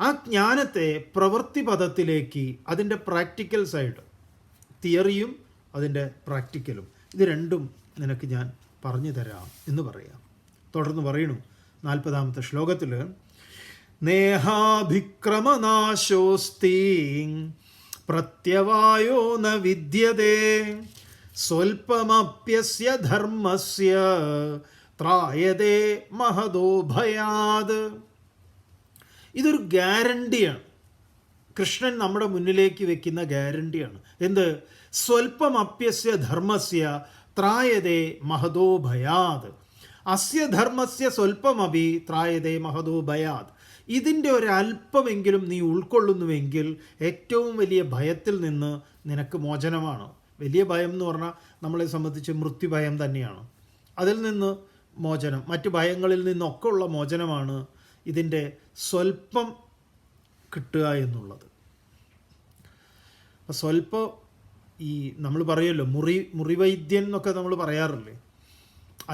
ആ ജ്ഞാനത്തെ പ്രവൃത്തി പദത്തിലേക്ക്, അതിൻ്റെ പ്രാക്ടിക്കൽ സൈഡ്, തിയറിയും അതിൻ്റെ പ്രാക്ടിക്കലും, ഇത് രണ്ടും നിനക്ക് ഞാൻ പറഞ്ഞു തരാം എന്ന് പറയാം. തുടർന്ന് പറയണു 40-ാമത്തെ ശ്ലോകത്തിൽ, നേഹാഭിക്രമനാശോസ്തി പ്രത്യവായോ ന വിദ്യതേ സ്വൽപമപ്യസ്യ ധർമ്മസ്യ ത്രായതേ മഹദോ ഭയാത്. ഇതൊരു ഗ്യാരണ്ടിയാണ്, കൃഷ്ണൻ നമ്മുടെ മുന്നിലേക്ക് വെക്കുന്ന ഗ്യാരണ്ടിയാണ്. എന്ത്? സ്വൽപമപ്യസ്യ ധർമ്മസ്യ ത്രായതേ മഹദോ ഭയാത്. അസ്യ ധർമ്മസ്യ സ്വൽപമപി ത്രായതേ മഹദോ ഭയാത്. ഇതിൻ്റെ ഒരല്പമെങ്കിലും നീ ഉൾക്കൊള്ളുന്നുവെങ്കിൽ ഏറ്റവും വലിയ ഭയത്തിൽ നിന്ന് നിനക്ക് മോചനമാണ്. വലിയ ഭയം എന്ന് പറഞ്ഞാൽ നമ്മളെ സംബന്ധിച്ച് മൃത്യുഭയം തന്നെയാണ്. അതിൽ നിന്ന് മോചനം, മറ്റു ഭയങ്ങളിൽ നിന്നൊക്കെ ഉള്ള മോചനമാണ് ഇതിൻ്റെ സ്വൽപ്പം കിട്ടുക എന്നുള്ളത്. സ്വൽപ്പം, ഈ നമ്മൾ പറയുമല്ലോ മുറിവൈദ്യൻ എന്നൊക്കെ നമ്മൾ പറയാറില്ലേ,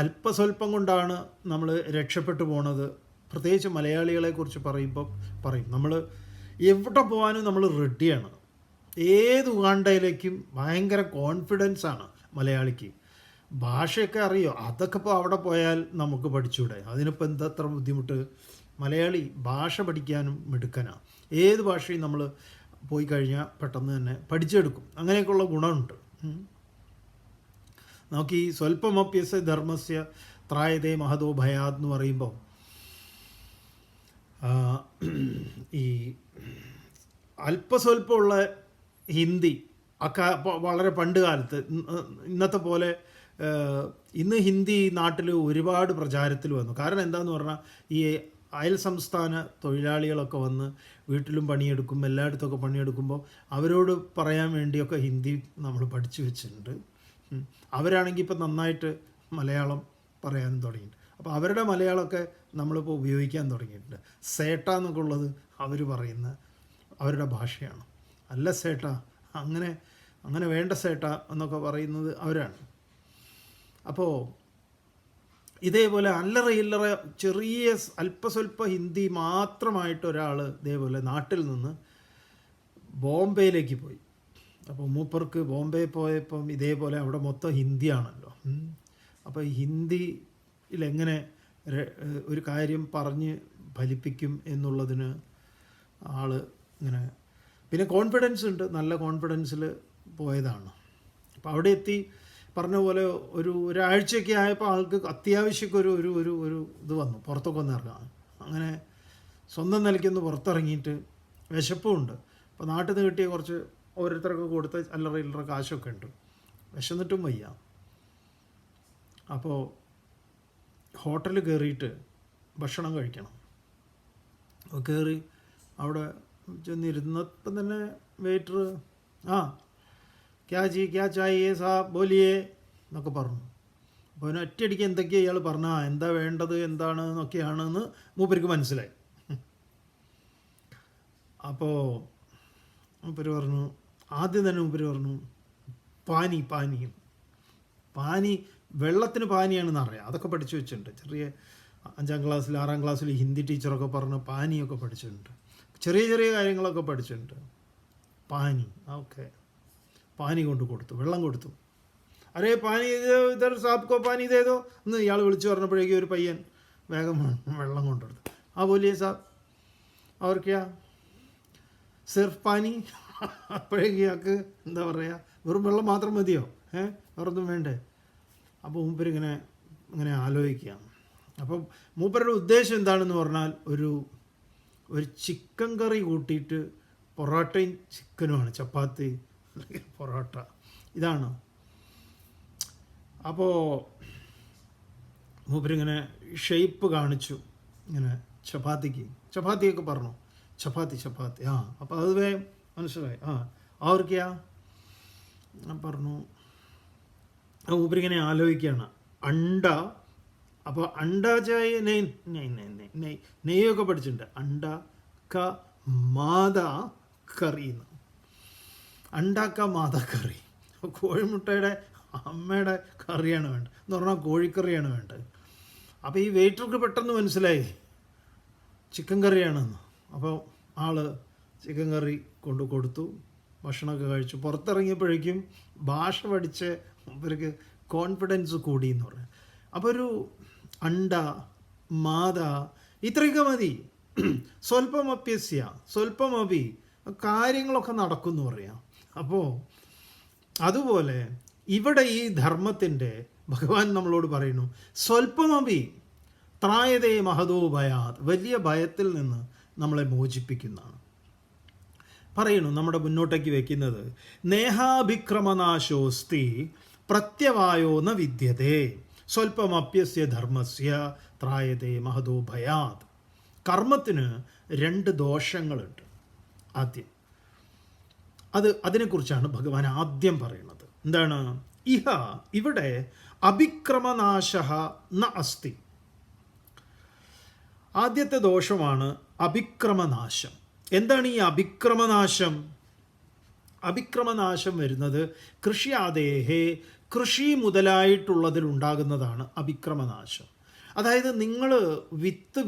അല്പസ്വല്പം കൊണ്ടാണ് നമ്മൾ രക്ഷപ്പെട്ടു പോണത്. പ്രത്യേകിച്ച് മലയാളികളെക്കുറിച്ച് പറയും നമ്മൾ എവിടെ പോകാനും നമ്മൾ റെഡിയാണ്. ഏത് ഉഗാണ്ടയിലേക്കും ഭയങ്കര കോൺഫിഡൻസാണ് മലയാളിക്ക്. ഭാഷയൊക്കെ അറിയോ, അതൊക്കെ ഇപ്പോൾ അവിടെ പോയാൽ നമുക്ക് പഠിച്ചൂടെ, അതിനിപ്പോൾ എന്തത്ര ബുദ്ധിമുട്ട്. മലയാളി ഭാഷ പഠിക്കാനും മിടുക്കനാണ്. ഏത് ഭാഷയും നമ്മൾ പോയി കഴിഞ്ഞാൽ പെട്ടെന്ന് തന്നെ പഠിച്ചെടുക്കും. അങ്ങനെയൊക്കെയുള്ള ഗുണമുണ്ട്. നമുക്ക് ഈ സ്വൽപ്പമപ്യസ്യ ധർമ്മസ്യ ത്രായതേ മഹദോ ഭയാത് എന്ന് പറയുമ്പോൾ, ഈ അല്പസ്വല്പമുള്ള ഹിന്ദി ഒക്കെ വളരെ പണ്ട് കാലത്ത്, ഇന്നത്തെ പോലെ ഇന്ന് ഹിന്ദി നാട്ടിൽ ഒരുപാട് പ്രചാരത്തിൽ വന്നു. കാരണം എന്താണെന്ന് പറഞ്ഞാൽ ഈ അയൽ സംസ്ഥാന തൊഴിലാളികളൊക്കെ വന്ന് വീട്ടിലും പണിയെടുക്കും, എല്ലായിടത്തൊക്കെ പണിയെടുക്കുമ്പോൾ അവരോട് പറയാൻ വേണ്ടിയൊക്കെ ഹിന്ദി നമ്മൾ പഠിച്ചു വെച്ചിട്ടുണ്ട്. അവരാണെങ്കിൽ ഇപ്പം നന്നായിട്ട് മലയാളം പറയാനും തുടങ്ങിയിട്ടുണ്ട്. അപ്പോൾ അവരുടെ മലയാളമൊക്കെ നമ്മളിപ്പോൾ ഉപയോഗിക്കാൻ തുടങ്ങിയിട്ടുണ്ട്. സേട്ട എന്നൊക്കെ ഉള്ളത് അവർ പറയുന്ന അവരുടെ ഭാഷയാണ്. അല്ല സേട്ട, അങ്ങനെ വേണ്ട സേട്ട എന്നൊക്കെ പറയുന്നത് അവരാണ്. അപ്പോൾ ഇതേപോലെ അല്ലറ ഇല്ലറ ചെറിയ അല്പസ്വല്പ ഹിന്ദി മാത്രമായിട്ട് ഒരാൾ ഇതേപോലെ നാട്ടിൽ നിന്ന് ബോംബെയിലേക്ക് പോയി. അപ്പോൾ മൂപ്പർക്ക് ബോംബെ പോയപ്പം ഇതേപോലെ അവിടെ മൊത്തം ഹിന്ദിയാണല്ലോ. അപ്പോൾ ഹിന്ദിയിലെങ്ങനെ ഒരു കാര്യം പറഞ്ഞ് ഫലിപ്പിക്കും എന്നുള്ളതിന് ആൾ ഇങ്ങനെ, പിന്നെ കോൺഫിഡൻസ് ഉണ്ട്, നല്ല കോൺഫിഡൻസിൽ പോയതാണ്. അപ്പോൾ അവിടെ എത്തി പറഞ്ഞ പോലെ ഒരാഴ്ചയൊക്കെ ആയപ്പോൾ ആൾക്ക് അത്യാവശ്യമൊക്കെ ഒരു ഇത് വന്നു, പുറത്തൊക്കെ ഒന്ന് ഇറങ്ങാൻ. അങ്ങനെ സ്വന്തം നിലയ്ക്കൊന്ന് പുറത്തിറങ്ങിയിട്ട് വിശപ്പുമുണ്ട്. അപ്പോൾ നാട്ടിൽ നിന്ന് കിട്ടിയ കുറച്ച് ഓരോരുത്തർക്ക് കൊടുത്ത് അല്ലറ ഇല്ലറ കാശൊക്കെ ഉണ്ട്, വിശന്നിട്ടും വയ്യ. അപ്പോൾ ഹോട്ടലിൽ കയറിയിട്ട് ഭക്ഷണം കഴിക്കണം. കയറി അവിടെ ചെന്നിരുന്നപ്പം തന്നെ വെയിറ്റർ ക്യാ ചായേ സാബ് ബോലിയേ എന്നൊക്കെ പറഞ്ഞു. അപ്പോൾ അവന് ഒറ്റയടിക്ക് എന്തൊക്കെയാണ് ഇയാൾ പറഞ്ഞാൽ എന്താ വേണ്ടത് എന്താണ് എന്നൊക്കെയാണെന്ന് മൂപ്പർക്ക് മനസ്സിലായി. അപ്പോൾ മൂപ്പര് പറഞ്ഞു, ആദ്യം തന്നെ മൂപ്പര് പറഞ്ഞു പാനി വെള്ളത്തിന് പാനിയാണെന്ന് അറിയാം, അതൊക്കെ പഠിച്ചു വെച്ചിട്ടുണ്ട്. ചെറിയ 5ാം ക്ലാസ്സിൽ 6ാം ക്ലാസ്സിൽ ഹിന്ദി ടീച്ചറൊക്കെ പറഞ്ഞ് പാനിയൊക്കെ പഠിച്ചിട്ടുണ്ട്, ചെറിയ ചെറിയ കാര്യങ്ങളൊക്കെ പഠിച്ചിട്ടുണ്ട്. പാനി ഓക്കെ, പാനി കൊണ്ട് കൊടുത്തു, വെള്ളം കൊടുത്തു. അരേ പാനി ഇതർ സാബ്കോ പാനി ഇതേതോ എന്ന് ഇയാൾ വിളിച്ചു പറഞ്ഞപ്പോഴേക്കും ഒരു പയ്യൻ വേഗം വെള്ളം കൊണ്ടുകൊടുത്തു. ബോലിയേ സാബ് അവർ ക്യാ സിർഫ് പാനി. അപ്പോഴേക്കും ഇയാൾക്ക് എന്താ പറയുക, വെറും വെള്ളം മാത്രം മതിയോ, വേറൊന്നും വേണ്ടേ? അപ്പോൾ ഇങ്ങനെ ആലോചിക്കുക. അപ്പം മൂപ്പരുടെ ഉദ്ദേശം എന്താണെന്ന് പറഞ്ഞാൽ ഒരു ചിക്കൻ കറി കൂട്ടിയിട്ട് പൊറോട്ടയും ചിക്കനുമാണ്, ചപ്പാത്തി പൊറോട്ട ഇതാണ്. അപ്പോൾ മൂപ്പരിങ്ങനെ ഷേപ്പ് കാണിച്ചു, ഇങ്ങനെ ചപ്പാത്തിയൊക്കെ പറഞ്ഞു, ചപ്പാത്തി അപ്പോൾ അത് വേഗം മനസ്സിലായി. അവർക്കാ പറഞ്ഞു. മൂപ്പരിങ്ങനെ ആലോചിക്കുകയാണ്, അണ്ട. അപ്പോൾ അണ്ട ചായ നെയ്യൊക്കെ പഠിച്ചിട്ടുണ്ട്. അണ്ട ക മാത കറി എന്ന്, അണ്ടാക്ക മാത കറി, കോഴിമുട്ടയുടെ അമ്മയുടെ കറിയാണ് വേണ്ടത് എന്ന് പറഞ്ഞാൽ കോഴിക്കറിയാണ് വേണ്ടത്. അപ്പോൾ ഈ വെയിറ്റർക്ക് പെട്ടെന്ന് മനസ്സിലായി ചിക്കൻ കറിയാണെന്ന്. അപ്പോൾ ആൾ ചിക്കൻ കറി കൊണ്ട് കൊടുത്തു, ഭക്ഷണമൊക്കെ കഴിച്ചു. പുറത്തിറങ്ങിയപ്പോഴേക്കും ഭാഷ പഠിച്ച് ഇവർക്ക് കോൺഫിഡൻസ് കൂടി എന്ന് പറയാം. അപ്പോൾ ഒരു അണ്ട മാത ഇത്രയൊക്കെ മതി, സ്വല്പമപി കാര്യങ്ങളൊക്കെ നടക്കും എന്ന് പറയാം. അപ്പോൾ അതുപോലെ ഇവിടെ ഈ ധർമ്മത്തിൻ്റെ ഭഗവാൻ നമ്മളോട് പറയുന്നു, സ്വല്പമപി ത്രായതേ മഹതോ ഭയാത്, വലിയ ഭയത്തിൽ നിന്ന് നമ്മളെ മോചിപ്പിക്കുന്നതാണ്. പറയുന്നു നമ്മുടെ മുന്നോട്ടേക്ക് വയ്ക്കുന്നത്, നേഹാഭിക്രമനാശോസ്തി പ്രത്യവായോ ന വിദ്യതേ സ്വല്പമപ്യസ്യ ധർമ്മസ്യ ത്രായതേ മഹതോ ഭയാത്. കർമ്മത്തിന് 2 ദോഷങ്ങളുണ്ട്. ആദ്യം അതിനെക്കുറിച്ചാണ് ഭഗവാൻ ആദ്യം പറയുന്നത്. എന്താണ്? ഇവിടെ അഭിക്രമനാശ ന അസ്തി. ആദ്യത്തെ ദോഷമാണ് അഭിക്രമനാശം. എന്താണ് ഈ അഭിക്രമനാശം? അഭിക്രമനാശം വരുന്നത് കൃഷിയാദേഹേ, കൃഷി മുതലായിട്ടുള്ളതിലുണ്ടാകുന്നതാണ് അഭിക്രമനാശം. അതായത് നിങ്ങൾ വിത്ത്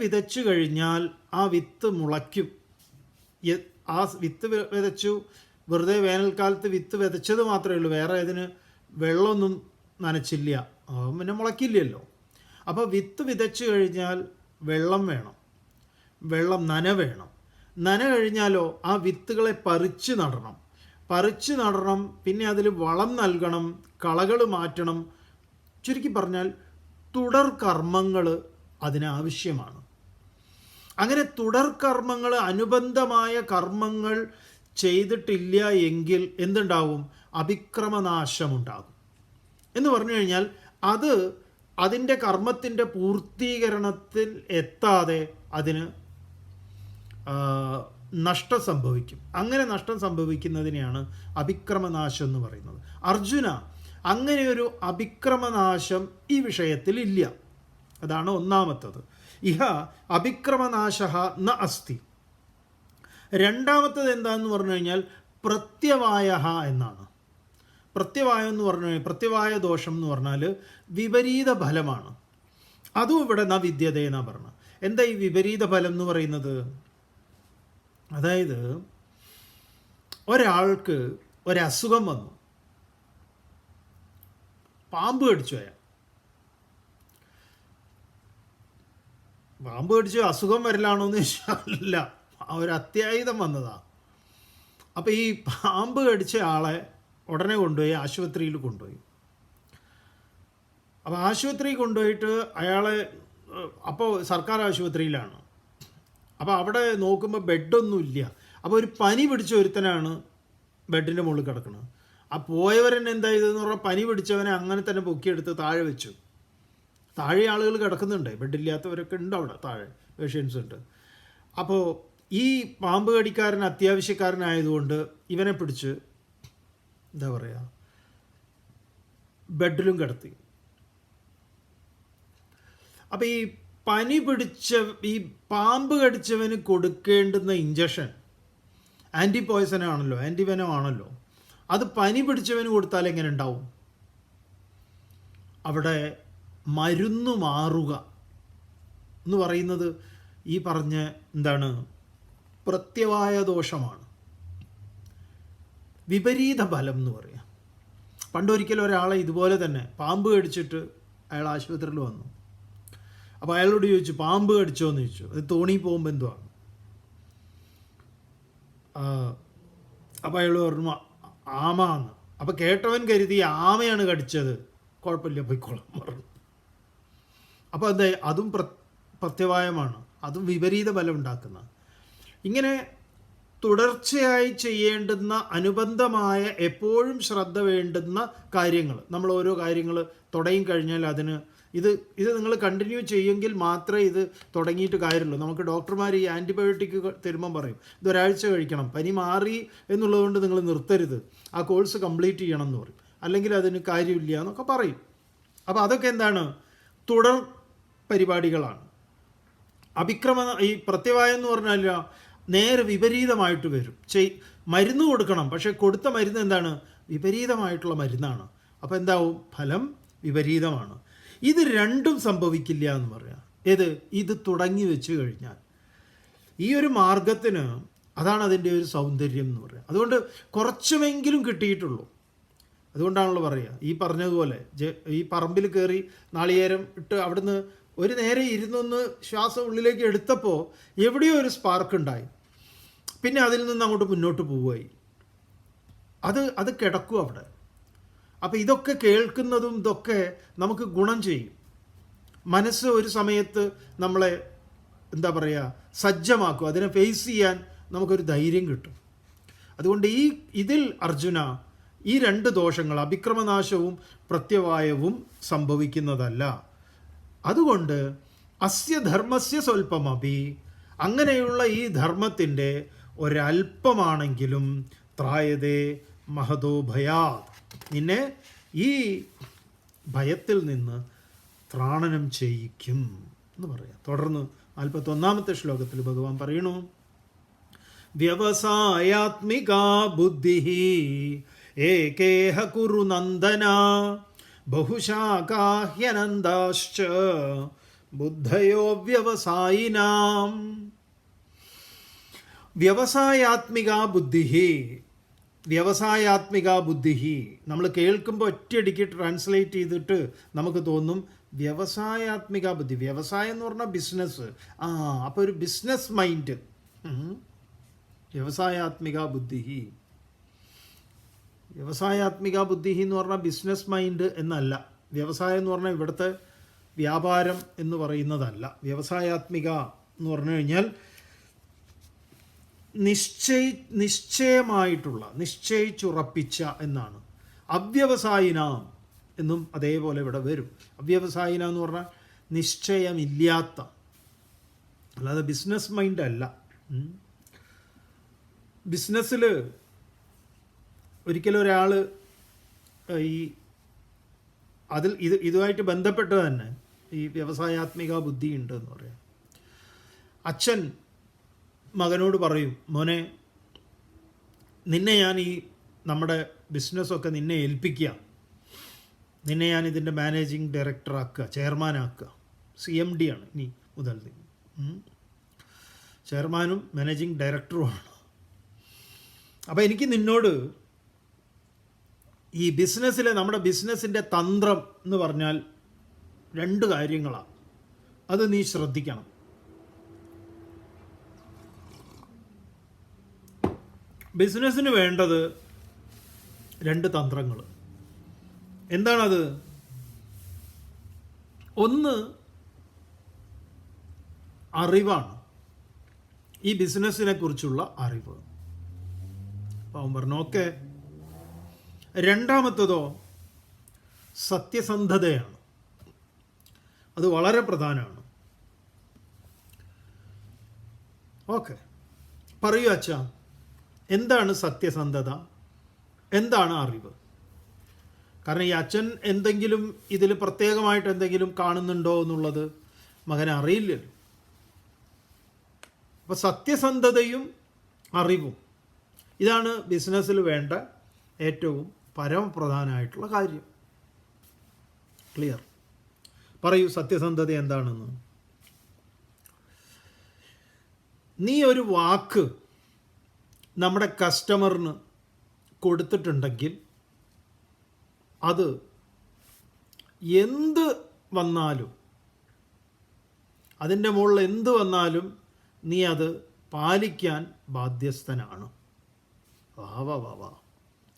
വിതച്ചു കഴിഞ്ഞാൽ ആ വിത്ത് മുളയ്ക്കും. ആ വിത്ത് വിതച്ചു, വെറുതെ വേനൽക്കാലത്ത് വിത്ത് വിതച്ചത് മാത്രമേ ഉള്ളൂ, വേറെ ഇതിന് വെള്ളമൊന്നും നനച്ചില്ല, പിന്നെ മുളയ്ക്കില്ലല്ലോ. അപ്പോൾ വിത്ത് വിതച്ചു കഴിഞ്ഞാൽ വെള്ളം വേണം, നന വേണം. നന കഴിഞ്ഞാലോ ആ വിത്തുകളെ പറിച്ച് നടണം, പിന്നെ അതിൽ വളം നൽകണം, കളകൾ മാറ്റണം. ചുരുക്കി പറഞ്ഞാൽ തുടർ കർമ്മങ്ങൾ അതിനാവശ്യമാണ്. അങ്ങനെ തുടർ കർമ്മങ്ങൾ, അനുബന്ധമായ കർമ്മങ്ങൾ ചെയ്തിട്ടില്ല എങ്കിൽ എന്തുണ്ടാവും? അഭിക്രമനാശമുണ്ടാകും. എന്ന് പറഞ്ഞു കഴിഞ്ഞാൽ അതിൻ്റെ കർമ്മത്തിൻ്റെ പൂർത്തീകരണത്തിൽ എത്താതെ അതിന് നഷ്ടം സംഭവിക്കും. അങ്ങനെ നഷ്ടം സംഭവിക്കുന്നതിനെയാണ് അഭിക്രമനാശം എന്ന് പറയുന്നത്. അർജുന, അങ്ങനെയൊരു അഭിക്രമനാശം ഈ വിഷയത്തിൽ ഇല്ല. അതാണ് ഒന്നാമത്തത്. അഭിക്രമനാശ ന അസ്തി. രണ്ടാമത്തത് എന്താണെന്ന് പറഞ്ഞു കഴിഞ്ഞാൽ പ്രത്യവായ എന്നാണ്. പ്രത്യവായം എന്ന് പറഞ്ഞാൽ പ്രത്യവായ ദോഷം എന്ന് പറഞ്ഞാൽ വിപരീത ഫലമാണ്. അതും ഇവിടെ ന വിദ്യത എന്നാണ് പറഞ്ഞത്. എന്താ ഈ വിപരീത ഫലം എന്ന് പറയുന്നത്? അതായത് ഒരാൾക്ക് ഒരസുഖം വന്നു, പാമ്പ് കടിച്ചു. പാമ്പ് കടിച്ച് അസുഖം വരലാണോ എന്ന് ചോദിച്ചാൽ അല്ല, ഒരു അത്യാഹിതം വന്നതാണ്. അപ്പോൾ ഈ പാമ്പ് കടിച്ച ആളെ ഉടനെ കൊണ്ടുപോയി ആശുപത്രിയിൽ കൊണ്ടുപോയി. അപ്പോൾ ആശുപത്രിയിൽ കൊണ്ടുപോയിട്ട് അയാളെ, അപ്പോൾ സർക്കാർ ആശുപത്രിയിലാണ്. അപ്പോൾ അവിടെ നോക്കുമ്പോൾ ബെഡൊന്നുമില്ല. അപ്പോൾ ഒരു പനി പിടിച്ച ഒരുത്തനാണ് ബെഡിൻ്റെ മുകളിൽ കിടക്കുന്നത്. ആ പോയവരൻ എന്താ ചെയ്തതെന്ന് പറഞ്ഞാൽ പനി പിടിച്ചവനെ അങ്ങനെ തന്നെ പൊക്കിയെടുത്ത് താഴെ വെച്ചു. താഴെ ആളുകൾ കിടക്കുന്നുണ്ട്, ബെഡില്ലാത്തവരൊക്കെ ഉണ്ട് അവിടെ, താഴെ പേഷ്യൻസ് ഉണ്ട്. അപ്പോൾ ഈ പാമ്പ് കടിക്കാരൻ അത്യാവശ്യക്കാരനായതുകൊണ്ട് ഇവനെ പിടിച്ച് എന്താ പറയുക, ബെഡിലും കിടത്തി. അപ്പോൾ ഈ പനി പിടിച്ച ഈ പാമ്പ് കടിച്ചവന് കൊടുക്കേണ്ടുന്ന ഇഞ്ചക്ഷൻ ആൻറ്റി പോയ്സൺ ആണല്ലോ, ആൻറ്റിവെനം ആണല്ലോ. അത് പനി പിടിച്ചവന് കൊടുത്താൽ എങ്ങനെ ഉണ്ടാവും? അവിടെ മരുന്ന് മാറുക എന്ന് പറയുന്നത് ഈ പറഞ്ഞ എന്താണ്, പ്രത്യവായ ദോഷമാണ്, വിപരീത ഫലം എന്ന് പറയാം. പണ്ടൊരിക്കലും ഒരാളെ ഇതുപോലെ തന്നെ പാമ്പ് കടിച്ചിട്ട് അയാൾ ആശുപത്രിയിൽ വന്നു. അപ്പോൾ അയാളോട് ചോദിച്ചു, പാമ്പ് കടിച്ചോ എന്ന് ചോദിച്ചു. അത് തോണി പോകുമ്പോൾ എന്തുവാണ്? അപ്പോൾ അയാൾ പറഞ്ഞു ആമാന്ന്. അപ്പോൾ കേട്ടവൻ കരുതി ആമയാണ് കടിച്ചത്, കുഴപ്പമില്ല പോയിക്കോളാം പറഞ്ഞു. അപ്പോൾ അതെ, അതും പ്രത്യവായമാണ്, അതും വിപരീത ഫലം ഉണ്ടാക്കുന്ന. ഇങ്ങനെ തുടർച്ചയായി ചെയ്യേണ്ടുന്ന അനുബന്ധമായ എപ്പോഴും ശ്രദ്ധ വേണ്ടുന്ന കാര്യങ്ങൾ, നമ്മൾ ഓരോ കാര്യങ്ങൾ തുടങ്ങി കഴിഞ്ഞാൽ അതിന് ഇത് നിങ്ങൾ കണ്ടിന്യൂ ചെയ്യുമെങ്കിൽ മാത്രമേ ഇത് തുടങ്ങിയിട്ട് കാര്യമുള്ളൂ. നമുക്ക് ഡോക്ടർമാർ ഈ ആൻറ്റിബയോട്ടിക് തരുമ്പം പറയും ഇതൊരാഴ്ച കഴിക്കണം, പനി മാറി എന്നുള്ളതുകൊണ്ട് നിങ്ങൾ നിർത്തരുത്, ആ കോഴ്സ് കംപ്ലീറ്റ് ചെയ്യണം എന്ന് പറയും, അല്ലെങ്കിൽ അതിന് കാര്യമില്ല എന്നൊക്കെ പറയും. അപ്പോൾ അതൊക്കെ എന്താണ്, തുടർ പരിപാടികളാണ്. ഈ പ്രത്യവായം എന്ന് പറഞ്ഞാൽ നേരെ വിപരീതമായിട്ട് വരും. മരുന്ന് കൊടുക്കണം, പക്ഷേ കൊടുത്ത മരുന്ന് എന്താണ്, വിപരീതമായിട്ടുള്ള മരുന്നാണ്. അപ്പോൾ എന്താവും, ഫലം വിപരീതമാണ്. ഇത് രണ്ടും സംഭവിക്കില്ല എന്ന് പറയാം. ഇത് തുടങ്ങി വെച്ച് കഴിഞ്ഞാൽ ഈ ഒരു മാർഗത്തിന് അതാണ് അതിൻ്റെ ഒരു സൗന്ദര്യം എന്ന് പറയാം. അതുകൊണ്ട് കുറച്ചുമെങ്കിലും കിട്ടിയിട്ടുള്ളൂ. അതുകൊണ്ടാണല്ലോ പറയുക, ഈ പറഞ്ഞതുപോലെ ഈ പറമ്പിൽ കയറി നാളികേരം ഇട്ട് അവിടുന്ന് ഒരു നേരെ ഇരുന്നൊന്ന് ശ്വാസം ഉള്ളിലേക്ക് എടുത്തപ്പോൾ എവിടെയോ ഒരു സ്പാർക്ക് ഉണ്ടായി. പിന്നെ അതിൽ നിന്ന് അങ്ങോട്ട് മുന്നോട്ട് പോവുകയായി. അത് കിടക്കും അവിടെ. അപ്പോൾ ഇതൊക്കെ കേൾക്കുന്നതും ഇതൊക്കെ നമുക്ക് ഗുണം ചെയ്യും. മനസ്സ് ഒരു സമയത്ത് നമ്മളെ എന്താ പറയുക, സജ്ജമാക്കും. അതിനെ ഫേസ് ചെയ്യാൻ നമുക്കൊരു ധൈര്യം കിട്ടും. അതുകൊണ്ട് ഇതിൽ അർജുന ഈ രണ്ട് ദോഷങ്ങൾ, അഭിക്രമനാശവും പ്രത്യവായവും സംഭവിക്കുന്നതല്ല. അതുകൊണ്ട് അസ്യ ധർമ്മസ്യ സ്വൽപ്പമപി, അങ്ങനെയുള്ള ഈ ധർമ്മത്തിൻ്റെ ഒരല്പമാണെങ്കിലും ത്രായതേ മഹതോ ഭയാത്, നിന്നെ ഈ ഭയത്തിൽ നിന്ന് ത്രാണനം ചെയ്യിക്കും എന്ന് പറയാം. തുടർന്ന് 41-ാമത്തെ ശ്ലോകത്തിൽ ഭഗവാൻ പറയണു, വ്യവസായാത്മികാ ബുദ്ധി ഏകേഹ കുരു നന്ദന ബഹുശാഖാഹ്യനന്ദാശ്ച ബുദ്ധയോ വ്യവസായിനാം. വ്യവസായാത്മികാ ബുദ്ധി, വ്യവസായാത്മിക ബുദ്ധി നമ്മൾ കേൾക്കുമ്പോൾ ഒറ്റയടിക്ക് ട്രാൻസ്ലേറ്റ് ചെയ്തിട്ട് നമുക്ക് തോന്നും വ്യവസായാത്മിക ബുദ്ധി. വ്യവസായം എന്ന് പറഞ്ഞാൽ ബിസിനസ്. അപ്പോൾ ഒരു ബിസിനസ് മൈൻഡ്. വ്യവസായാത്മിക ബുദ്ധി, വ്യവസായാത്മിക ബുദ്ധി എന്ന് പറഞ്ഞാൽ ബിസിനസ് മൈൻഡ് എന്നല്ല. വ്യവസായം എന്ന് പറഞ്ഞാൽ ഇവിടുത്തെ വ്യാപാരം എന്ന് പറയുന്നതല്ല. വ്യവസായാത്മിക എന്ന് പറഞ്ഞു കഴിഞ്ഞാൽ നിശ്ചയമായിട്ടുള്ള, നിശ്ചയിച്ചുറപ്പിച്ച എന്നാണ്. അവ്യവസായിനാം എന്നും അതേപോലെ ഇവിടെ വരും. അവ്യവസായിന എന്ന് പറഞ്ഞാൽ നിശ്ചയമില്ലാത്ത, അല്ലാതെ ബിസിനസ് മൈൻഡ് അല്ല. ബിസിനസ്സിൽ ഒരിക്കലും ഒരാൾ ഇതുമായിട്ട് ബന്ധപ്പെട്ട് തന്നെ ഈ വ്യവസായാത്മിക ബുദ്ധി ഉണ്ട് എന്ന് പറയാം. അച്ഛൻ മകനോട് പറയും, മോനെ നിന്നെ ഞാൻ ഈ നമ്മുടെ ബിസിനസ്സൊക്കെ നിന്നെ ഏൽപ്പിക്കുക, നിന്നെ ഞാൻ ഇതിൻ്റെ മാനേജിങ് ഡയറക്ടറാക്കുക, ചെയർമാനാക്കുക. CMD ആണ് ഇനി മുതൽ നീ. ചെയർമാനും മാനേജിങ് ഡയറക്ടറുമാണ്. അപ്പോൾ എനിക്ക് നിന്നോട് ഈ ബിസിനസ്സിലെ നമ്മുടെ ബിസിനസ്സിൻ്റെ തന്ത്രം എന്ന് പറഞ്ഞാൽ 2 കാര്യങ്ങളാണ്. അത് നീ ശ്രദ്ധിക്കണം. ബിസിനസ്സിന് വേണ്ടത് 2 തന്ത്രങ്ങൾ. എന്താണത്? ഒന്ന് അറിവാണ്, ഈ ബിസിനസ്സിനെ കുറിച്ചുള്ള അറിവ്. അവൻ പറഞ്ഞു ഓക്കെ. രണ്ടാമത്തതോ സത്യസന്ധതയാണ്. അത് വളരെ പ്രധാനമാണ്. ഓക്കെ, പറയൂ അച്ഛാ, എന്താണ് സത്യസന്ധത, എന്താണ് അറിവ്? കാരണം ഈ അച്ഛൻ എന്തെങ്കിലും ഇതിൽ പ്രത്യേകമായിട്ട് എന്തെങ്കിലും കാണുന്നുണ്ടോ എന്നുള്ളത് മകൻ അറിയില്ലല്ലോ. അപ്പോൾ സത്യസന്ധതയും അറിവും, ഇതാണ് ബിസിനസ്സിൽ വേണ്ട ഏറ്റവും പരമപ്രധാനമായിട്ടുള്ള കാര്യം. ക്ലിയർ? പറയൂ, സത്യസന്ധത എന്താണെന്ന്. നീ ഒരു വാക്ക് നമ്മുടെ കസ്റ്റമറിന് കൊടുത്തിട്ടുണ്ടെങ്കിൽ അത് എന്ത് വന്നാലും, അതിൻ്റെ മുകളിൽ എന്ത് വന്നാലും നീ അത് പാലിക്കാൻ ബാധ്യസ്ഥനാണ്. വാ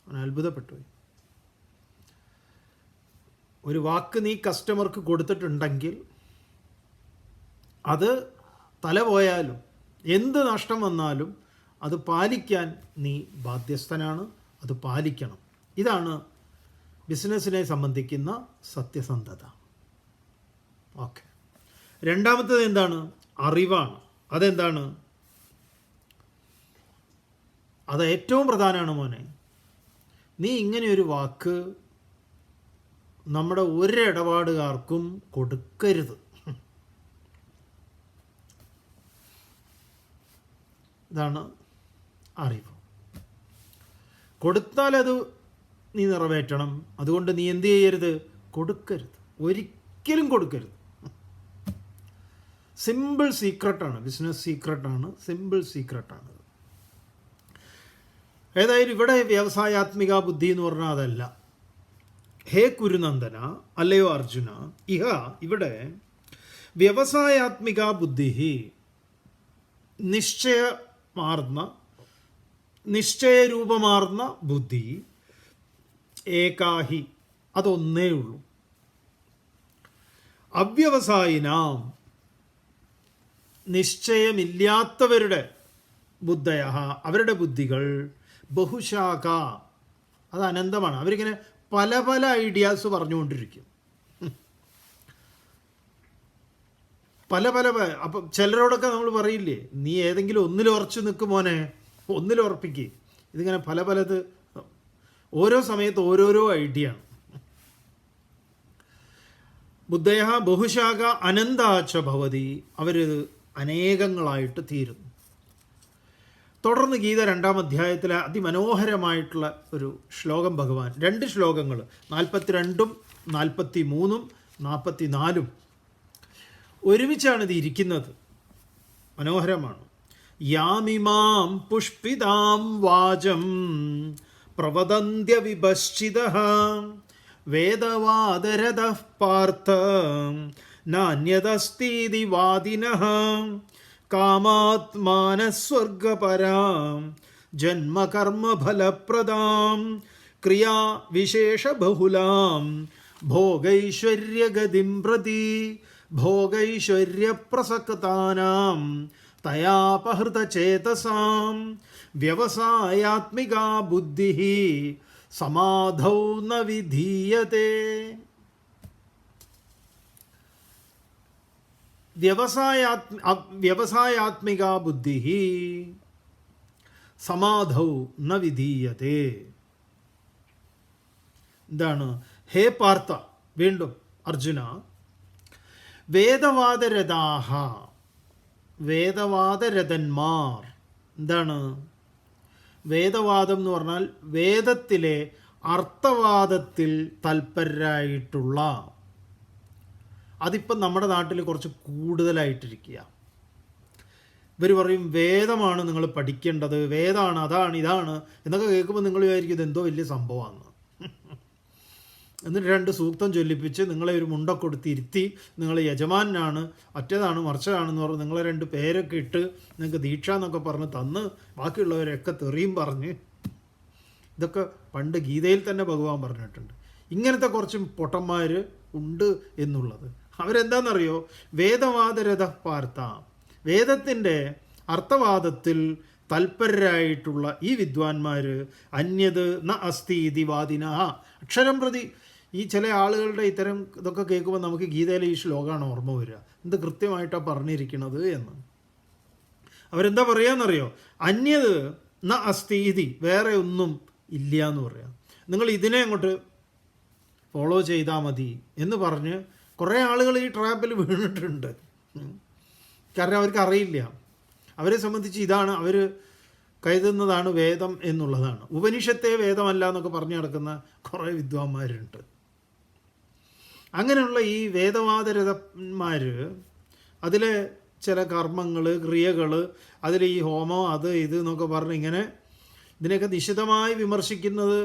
അവൻ അത്ഭുതപ്പെട്ടു. ഒരു വാക്ക് നീ കസ്റ്റമർക്ക് കൊടുത്തിട്ടുണ്ടെങ്കിൽ അത് തല പോയാലും എന്ത് നഷ്ടം വന്നാലും അത് പാലിക്കാൻ നീ ബാധ്യസ്ഥനാണ്, അത് പാലിക്കണം. ഇതാണ് ബിസിനസ്സിനെ സംബന്ധിക്കുന്ന സത്യസന്ധത. ഓക്കെ. രണ്ടാമത്തേത് എന്താണ്? അറിവാണ്. അതെന്താണ്? അത് ഏറ്റവും പ്രധാനമാണ് മോനെ. നീ ഇങ്ങനെ ഒരു വാക്ക് നമ്മുടെ ഒരു ഇടപാടുകാർക്കും കൊടുക്കരുത്. ഇതാണ് അറിവ്. കൊടുത്താലത് നീ നിറവേറ്റണം. അതുകൊണ്ട് നീ എന്ത് ചെയ്യരുത്? കൊടുക്കരുത്, ഒരിക്കലും കൊടുക്കരുത്. സിമ്പിൾ സീക്രട്ടാണ്, ബിസിനസ് സീക്രട്ടാണ്, സിമ്പിൾ സീക്രട്ടാണ്. ഏതായാലും ഇവിടെ വ്യവസായാത്മിക ബുദ്ധി എന്ന് പറഞ്ഞാൽ അതല്ല. ഹേ കുരുനന്ദന, അല്ലയോ അർജുന, ഇവിടെ വ്യവസായാത്മിക ബുദ്ധി, നിശ്ചയരൂപമാർന്ന ബുദ്ധി, ഏകാഹി, അതൊന്നേ ഉള്ളൂ. അവ്യവസായിനാം, നിശ്ചയമില്ലാത്തവരുടെ ബുദ്ധയ, അവരുടെ ബുദ്ധികൾ, ബഹുശാഖ, അത് അനന്തമാണ്. അവരിങ്ങനെ പല പല ഐഡിയാസ് പറഞ്ഞുകൊണ്ടിരിക്കും. അപ്പം ചിലരോടൊക്കെ നമ്മൾ പറയില്ലേ, നീ ഏതെങ്കിലും ഒന്നിൽ ഉറച്ചു നിൽക്കും മോനെ, ഒന്നിൽ ഉറപ്പിക്കുക. ഇതിങ്ങനെ പലത്, ഓരോ സമയത്ത് ഓരോരോ ഐഡിയ ആണ്. ബുദ്ധയ ബഹുശാഖ അനന്താച്ച ഭവതി, അവർ അനേകങ്ങളായിട്ട് തീരുന്നു. തുടർന്ന് ഗീത 2-ാം അധ്യായത്തിലെ അതിമനോഹരമായിട്ടുള്ള ഒരു ശ്ലോകം ഭഗവാൻ, 2 ശ്ലോകങ്ങൾ 42-ഉം 43-ഉം 44-ഉം ഒരുമിച്ചാണ് ഇത് ഇരിക്കുന്നത്. മനോഹരമാണ്. യാമിമാം പുഷ്പിതാം വാചം പ്രവദന്ത്യ വിപശ്ചിതഃ വേദവാദരതഃ പാർത്ഥ നാന്യദസ്തീതി വാദിനഃ കാമാത്മാനസ്വർഗപരാം ജന്മകർമ്മഫലപ്രദാം ക്രിയാവിശേഷബഹുലാം ഭോഗൈശ്വര്യഗതിം പ്രതി ഭോഗൈശ്വര്യപ്രസക്താനാം തയാപഹൃതചേതസാം വ്യവസായാത്മികാ ബുദ്ധിഃ സമാധൗ ന വിധീയതേ. വ്യവസായാത്മികാ ബുദ്ധിഃ സമാധൗ ന വിധീയതേ. എന്താണ്? ഹേ പാർത്ഥ, വീണ്ടും അർജുന, വേദവാദരഥന്മാർ, എന്താണ്? വേദവാദം എന്ന് പറഞ്ഞാൽ വേദത്തിലെ അർത്ഥവാദത്തിൽ തൽപരരായിട്ടുള്ള, അതിപ്പം നമ്മുടെ നാട്ടിൽ കുറച്ച് കൂടുതലായിട്ടിരിക്കുക. ഇവർ പറയും വേദമാണ് നിങ്ങൾ പഠിക്കേണ്ടത്, വേദമാണ് അതാണ് ഇതാണ് എന്നൊക്കെ കേൾക്കുമ്പോൾ നിങ്ങൾ വിചാരിക്കും ഇതെന്തോ വലിയ സംഭവമാണ്. എന്നിട്ട് 2 സൂക്തം ചൊല്ലിപ്പിച്ച് നിങ്ങളെ ഒരു മുണ്ടൊക്കെ കൊടുത്തിരുത്തി നിങ്ങൾ യജമാനാണ് മറ്റേതാണ് മറിച്ചതാണെന്ന് പറഞ്ഞ് നിങ്ങളെ 2 പേരൊക്കെ ഇട്ട് നിങ്ങൾക്ക് ദീക്ഷ എന്നൊക്കെ പറഞ്ഞ് തന്ന് ബാക്കിയുള്ളവരൊക്കെ തെറിയും പറഞ്ഞ്, ഇതൊക്കെ പണ്ട് ഗീതയിൽ തന്നെ ഭഗവാൻ പറഞ്ഞിട്ടുണ്ട്. ഇങ്ങനത്തെ കുറച്ച് പൊട്ടന്മാർ ഉണ്ട് എന്നുള്ളത്. അവരെന്താണെന്നറിയോ? വേദവാദരഥ പാർത്ത, വേദത്തിൻ്റെ അർത്ഥവാദത്തിൽ തൽപരരായിട്ടുള്ള ഈ വിദ്വാൻമാർ അന്യത് ന അസ്തി ഇതി വാദിന. അക്ഷരം പ്രതി ഈ ചില ആളുകളുടെ ഇത്തരം ഇതൊക്കെ കേൾക്കുമ്പോൾ നമുക്ക് ഗീതയിലെ ഈ ശ്ലോകമാണ് ഓർമ്മ വരിക. എന്ത് കൃത്യമായിട്ടാണ് പറഞ്ഞിരിക്കുന്നത് എന്ന്. അവരെന്താ പറയാന്നറിയോ? അന്യത് ന അസ്തി ഇതി, വേറെ ഒന്നും ഇല്ല എന്ന് പറയാം. നിങ്ങൾ ഇതിനെ അങ്ങോട്ട് ഫോളോ ചെയ്താൽ മതി എന്ന് പറഞ്ഞ് കുറേ ആളുകൾ ഈ ട്രാപ്പിൽ വീണിട്ടുണ്ട്. കാരണം അവർക്ക് അറിയില്ല. അവരെ സംബന്ധിച്ച് ഇതാണ് അവർ കരുതുന്നതാണ് വേദം എന്നുള്ളതാണ്. ഉപനിഷത്തെ വേദമല്ല എന്നൊക്കെ പറഞ്ഞു നടക്കുന്ന കുറേ വിദ്വാന്മാരുണ്ട്. അങ്ങനെയുള്ള ഈ വേദവാദരഥന്മാർ അതിലെ ചില കർമ്മങ്ങൾ, ക്രിയകൾ, അതിൽ ഈ ഹോമം അത് ഇത് എന്നൊക്കെ പറഞ്ഞ് ഇങ്ങനെ ഇതിനെയൊക്കെ നിശിതമായി വിമർശിക്കുന്നത്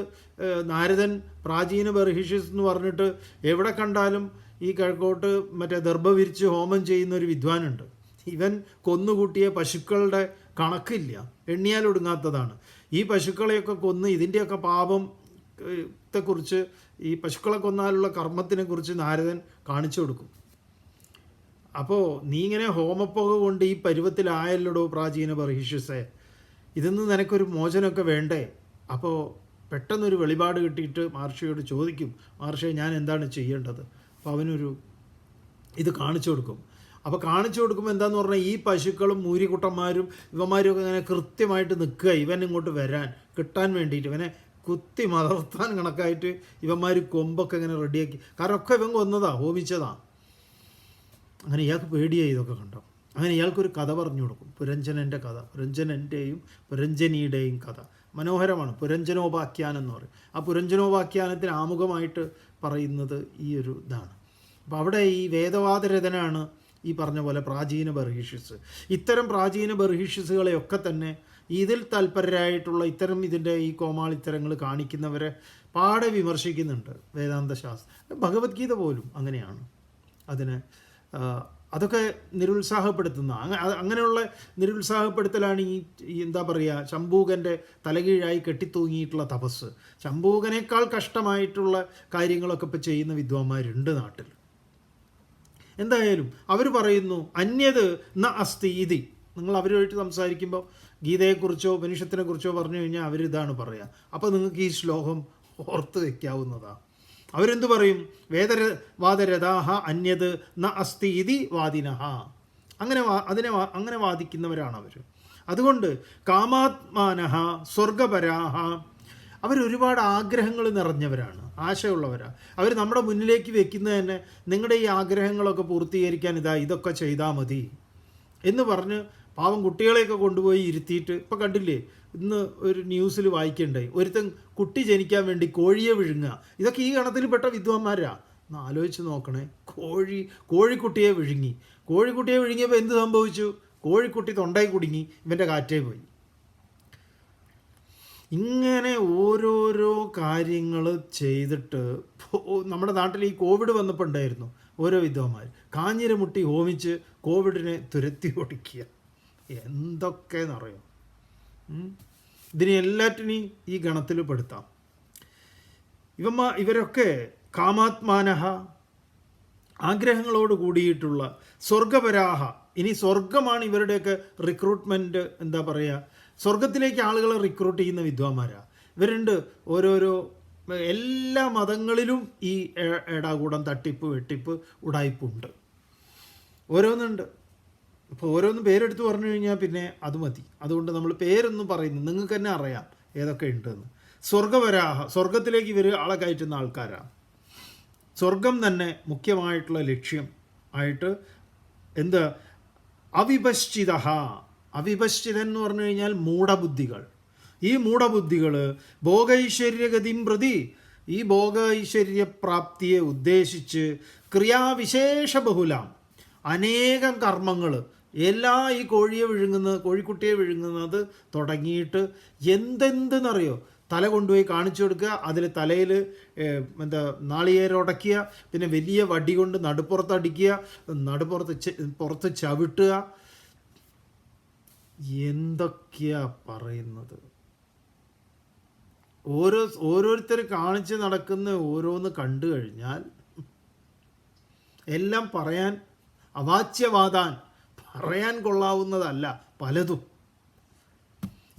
നാരദൻ പ്രാചീന ബർഹിഷ്യസ് എന്ന് പറഞ്ഞിട്ട് എവിടെ കണ്ടാലും ഈ കിഴക്കോട്ട് മറ്റേ ദർഭ വിരിച്ച് ഹോമം ചെയ്യുന്ന ഒരു വിദ്വാനുണ്ട്. ഇവൻ കൊന്നുകൂട്ടിയ പശുക്കളുടെ കണക്കില്ല, എണ്ണിയാൽ ഒടുങ്ങാത്തതാണ്. ഈ പശുക്കളെയൊക്കെ കൊന്ന് ഇതിൻ്റെയൊക്കെ പാപത്തെക്കുറിച്ച്, ഈ പശുക്കളെ കൊന്നാലുള്ള കർമ്മത്തിനെക്കുറിച്ച് നാരദൻ കാണിച്ചു കൊടുക്കും. അപ്പോൾ നീ ഇങ്ങനെ ഹോമപ്പുക കൊണ്ട് ഈ പരുവത്തിലായല്ലടോ പ്രാചീന ബർഹിഷ്യസേ, ഇതിന്ന് നിനക്കൊരു മോചനമൊക്കെ വേണ്ടേ? അപ്പോൾ പെട്ടെന്നൊരു വെളിപാട് കിട്ടിയിട്ട് മഹർഷിയോട് ചോദിക്കും, മഹർഷിയെ ഞാൻ എന്താണ് ചെയ്യേണ്ടത്? അപ്പോൾ അവനൊരു ഇത് കാണിച്ചു കൊടുക്കും. അപ്പോൾ കാണിച്ചു കൊടുക്കുമ്പോൾ എന്താണെന്ന് പറഞ്ഞാൽ ഈ പശുക്കളും മൂരിക്കുട്ടന്മാരും ഇവന്മാരും ഒക്കെ ഇങ്ങനെ കൃത്യമായിട്ട് നിൽക്കുക, ഇവൻ ഇങ്ങോട്ട് വരാൻ കിട്ടാൻ വേണ്ടിയിട്ട് ഇവനെ കുത്തി മലർത്താൻ കണക്കായിട്ട് ഇവന്മാർ കൊമ്പൊക്കെ ഇങ്ങനെ റെഡിയാക്കി. കാരണം ഒക്കെ ഇവൻ കൊന്നതാണ്, ഹോമിച്ചതാണ്. അങ്ങനെ ഇയാൾക്ക് പേടിയായി ഇതൊക്കെ കണ്ടോ. അങ്ങനെ ഇയാൾക്കൊരു കഥ പറഞ്ഞു കൊടുക്കും, പുരഞ്ജനൻ്റെ കഥ, പുരഞ്ജനൻ്റെയും പുരഞ്ജനിയുടെയും കഥ. മനോഹരമാണ്. പുരഞ്ജനോപാഖ്യാനം എന്ന് പറയും. ആ പുരഞ്ജനോപാഖ്യാനത്തിന് ആമുഖമായിട്ട് പറയുന്നത് ഈ ഒരു ഇതാണ്. അപ്പോൾ അവിടെ ഈ വേദവാദരഥനാണ് ഈ പറഞ്ഞ പോലെ പ്രാചീന ബർഹിഷ്യസ്. ഇത്തരം പ്രാചീന ബർഹിഷ്യസുകളെയൊക്കെ തന്നെ ഇതിൽ തൽപരരായിട്ടുള്ള ഇത്തരം ഇതിൻ്റെ ഈ കോമാളിത്തരങ്ങൾ കാണിക്കുന്നവരെ പാടെ വിമർശിക്കുന്നുണ്ട് വേദാന്ത ശാസ്ത്രം. ഭഗവത്ഗീത പോലും അങ്ങനെയാണ്. അതിനെ അതൊക്കെ നിരുത്സാഹപ്പെടുത്തുന്ന അങ്ങനെയുള്ള നിരുത്സാഹപ്പെടുത്തലാണ് ഈ എന്താ പറയുക, ശംഭൂകൻ്റെ തലകീഴായി കെട്ടിത്തൂങ്ങിയിട്ടുള്ള തപസ്. ശംഭൂകനേക്കാൾ കഷ്ടമായിട്ടുള്ള കാര്യങ്ങളൊക്കെ ഇപ്പോൾ ചെയ്യുന്ന വിദ്വാന്മാരുണ്ട് നാട്ടിൽ. എന്തായാലും അവർ പറയുന്നു അന്യത് ന അസ്തി ഇതി. നിങ്ങൾ അവരുമായിട്ട് സംസാരിക്കുമ്പോൾ ഗീതയെക്കുറിച്ചോ ഉപനിഷത്തിനെക്കുറിച്ചോ പറഞ്ഞു കഴിഞ്ഞാൽ അവരിതാണ് പറയുക. അപ്പോൾ നിങ്ങൾക്ക് ഈ ശ്ലോകം ഓർത്ത് വയ്ക്കാവുന്നതാണ്. അവരെന്തു പറയും? വേദവാദരഥാഹ അന്യത് ന അസ്തി ഇതി വാദിനഹ. അങ്ങനെ വാദിക്കുന്നവരാണ് അവർ. അതുകൊണ്ട് കാമാത്മാനഹ സ്വർഗപരാഹ, അവരൊരുപാട് ആഗ്രഹങ്ങൾ നിറഞ്ഞവരാണ്, ആശയമുള്ളവരാണ്. അവർ നമ്മുടെ മുന്നിലേക്ക് വെക്കുന്നത് തന്നെ നിങ്ങളുടെ ഈ ആഗ്രഹങ്ങളൊക്കെ പൂർത്തീകരിക്കാൻ ഇതൊക്കെ ചെയ്താൽ മതി എന്ന് പറഞ്ഞ് പാവം കുട്ടികളെയൊക്കെ കൊണ്ടുപോയി ഇരുത്തിയിട്ട്, ഇപ്പം കണ്ടില്ലേ ഇന്ന് ഒരു ന്യൂസിൽ വായിക്കണ്ടായി, ഒരുത്തൻ കുട്ടി ജനിക്കാൻ വേണ്ടി കോഴിയെ വിഴുങ്ങുക. ഇതൊക്കെ ഈ ഗണത്തിൽപ്പെട്ട വിദ്വാന്മാരാണ്. ഒന്ന് ആലോചിച്ച് നോക്കണേ. കോഴിക്കുട്ടിയെ വിഴുങ്ങിയപ്പോൾ എന്ത് സംഭവിച്ചു? കോഴിക്കുട്ടി തൊണ്ടയിൽ കുടുങ്ങി, ഇവൻ്റെ കാറ്റേ പോയി. ഇങ്ങനെ ഓരോരോ കാര്യങ്ങൾ ചെയ്തിട്ട് നമ്മുടെ നാട്ടിൽ ഈ കോവിഡ് വന്നപ്പോൾ ഉണ്ടായിരുന്നു ഓരോ വിദ്വാന്മാർ കാഞ്ഞിരമുട്ടി ഹോമിച്ച് കോവിഡിനെ തുരത്തി ഓടിക്കുക. എന്തൊക്കെയെന്നറിയോ? ഇതിനെ എല്ലാറ്റിനെയും ഈ ഗണത്തിൽ പെടുത്താം. ഇവരൊക്കെ കാമാത്മാനഹ, ആഗ്രഹങ്ങളോട് കൂടിയിട്ടുള്ള, സ്വർഗപരാഹ. ഇനി സ്വർഗമാണ് ഇവരുടെയൊക്കെ റിക്രൂട്ട്മെൻറ്റ്, എന്താ പറയുക, സ്വർഗത്തിലേക്ക് ആളുകളെ റിക്രൂട്ട് ചെയ്യുന്ന വിദ്വാന്മാരാണ് ഇവരുണ്ട്. ഓരോരോ എല്ലാ മതങ്ങളിലും ഈ ഏടാകൂടം, തട്ടിപ്പ്, വെട്ടിപ്പ്, ഉടായ്പുണ്ട്, ഓരോന്നുണ്ട്. ഇപ്പോൾ ഓരോന്നും പേരെടുത്ത് പറഞ്ഞു കഴിഞ്ഞാൽ പിന്നെ അത് മതി. അതുകൊണ്ട് നമ്മൾ പേരൊന്നും പറയുന്നു, നിങ്ങൾക്ക് തന്നെ അറിയാം ഏതൊക്കെ ഉണ്ടെന്ന്. സ്വർഗപരാഹ, സ്വർഗത്തിലേക്ക് ഇവർ ആളെ കയറ്റുന്ന ആൾക്കാരാണ്. സ്വർഗം തന്നെ മുഖ്യമായിട്ടുള്ള ലക്ഷ്യം ആയിട്ട് എന്താ, അവിപശ്ചിത. അവിപശ്ചിതൻ എന്ന് പറഞ്ഞു കഴിഞ്ഞാൽ മൂഢബുദ്ധികൾ. ഈ മൂഢബുദ്ധികൾ ഭോഗൈശ്വര്യഗതിം പ്രതി, ഈ ഭോഗൈശ്വര്യപ്രാപ്തിയെ ഉദ്ദേശിച്ച് ക്രിയാവിശേഷ ബഹുലാം, അനേകം കർമ്മങ്ങൾ, ഈ കോഴിക്കുട്ടിയെ വിഴുങ്ങുന്നത് തുടങ്ങിയിട്ട് എന്തെന്തെന്നറിയോ, തല കൊണ്ടുപോയി കാണിച്ചു കൊടുക്കുക, അതിൽ തലയിൽ നാളികേരം ഉടയ്ക്കുക, പിന്നെ വലിയ വടി കൊണ്ട് നടുപ്പുറത്തടിക്കുക, പുറത്ത് ചവിട്ടുക, എന്തൊക്കെയാ പറയുന്നത്. ഓരോരുത്തർ കാണിച്ച് നടക്കുന്ന ഓരോന്ന് കണ്ടു കഴിഞ്ഞാൽ എല്ലാം അവാച്യവാദാൻ, പറയാൻ കൊള്ളാവുന്നതല്ല പലതും.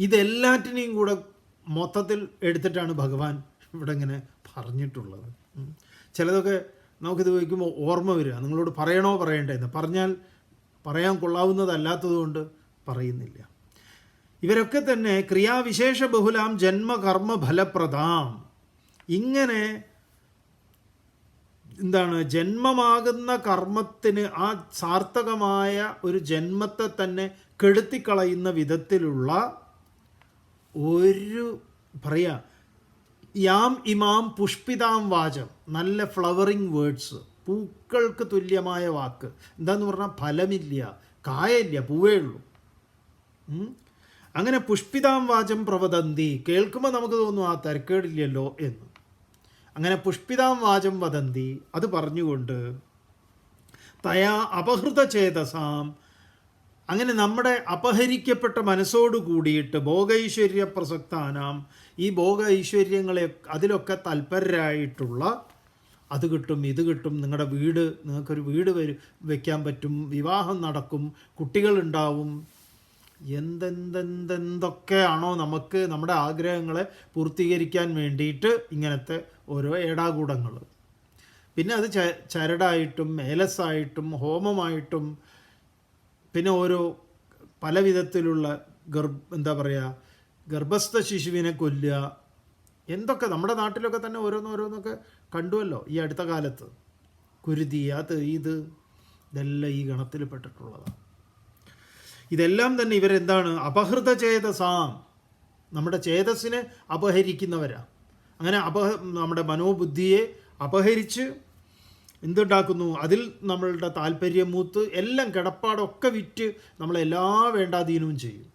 ഇതെല്ലാറ്റിനെയും കൂടെ മൊത്തത്തിൽ എടുത്തിട്ടാണ് ഭഗവാൻ ഇവിടെ ഇങ്ങനെ പറഞ്ഞിട്ടുള്ളത്. ചിലതൊക്കെ നമുക്കിത് വയ്ക്കുമ്പോൾ ഓർമ്മ വരിക, നിങ്ങളോട് പറയണോ പറയണ്ടേന്ന്, പറയാൻ കൊള്ളാവുന്നതല്ലാത്തതുകൊണ്ട് പറയുന്നില്ല. ഇവരൊക്കെ തന്നെ ക്രിയാവിശേഷ ബഹുലാം ജന്മകർമ്മ ഫലപ്രദാം, ഇങ്ങനെ ജന്മമാകുന്ന കർമ്മത്തിന് ആ സാർത്ഥകമായ ഒരു ജന്മത്തെ തന്നെ കെടുത്തിക്കളയുന്ന വിധത്തിലുള്ള യാം ഇമാം പുഷ്പിതാം വാചം, നല്ല ഫ്ലവറിങ് വേർഡ്സ്, പൂക്കൾക്ക് തുല്യമായ വാക്ക്. എന്താന്ന് പറഞ്ഞാൽ ഫലമില്ല, കായല്ല, പൂവേ ഉള്ളൂ. അങ്ങനെ പുഷ്പിതാം വാചം പ്രവദന്തി, കേൾക്കുമ്പോൾ നമുക്ക് തോന്നും ആ തരക്കേടില്ലല്ലോ എന്ന്. അങ്ങനെ പുഷ്പിതാം വാചം വദന്തി, അത് പറഞ്ഞുകൊണ്ട് തയാ അപഹൃത ചേതസാം, അങ്ങനെ നമ്മുടെ അപഹരിക്കപ്പെട്ട മനസ്സോട് കൂടിയിട്ട് ഭോഗൈശ്വര്യ പ്രസക്താനാം, ഈ ഭോഗ ഐശ്വര്യങ്ങളെ അതിലൊക്കെ തൽപരരായിട്ടുള്ള, അത് കിട്ടും ഇത് കിട്ടും, നിങ്ങൾക്കൊരു വീട് വയ്ക്കാൻ പറ്റും, വിവാഹം നടക്കും, കുട്ടികളുണ്ടാവും, എന്തൊക്കെയാണോ നമുക്ക് നമ്മുടെ ആഗ്രഹങ്ങളെ പൂർത്തീകരിക്കാൻ വേണ്ടിയിട്ട് ഇങ്ങനത്തെ ഓരോ ഏടാകൂടങ്ങൾ. പിന്നെ അത് ചരടായിട്ടും മേലസ്സായിട്ടും ഹോമമായിട്ടും, പിന്നെ ഓരോ പല വിധത്തിലുള്ള ഗർഭസ്ഥ ശിശുവിനെ കൊല്ലുക, എന്തൊക്കെ നമ്മുടെ നാട്ടിലൊക്കെ തന്നെ ഓരോന്നൊക്കെ കണ്ടുവല്ലോ ഈ അടുത്ത കാലത്ത്. കുരുതി, ഇതെല്ലാം ഈ ഗണത്തിൽ പെട്ടിട്ടുള്ളതാണ്. ഇതെല്ലാം തന്നെ ഇവരെന്താണ്, അപഹൃത ചേതസാം, നമ്മുടെ ചേതസ്സിനെ അപഹരിക്കുന്നവരാ. അങ്ങനെ നമ്മുടെ മനോബുദ്ധിയെ അപഹരിച്ച് എന്തുണ്ടാക്കുന്നു, അതിൽ നമ്മളുടെ താല്പര്യം മൂത്ത് എല്ലാം കിടപ്പാടൊക്കെ വിറ്റ് നമ്മളെല്ലാ വേണ്ടാധീനവും ചെയ്യും.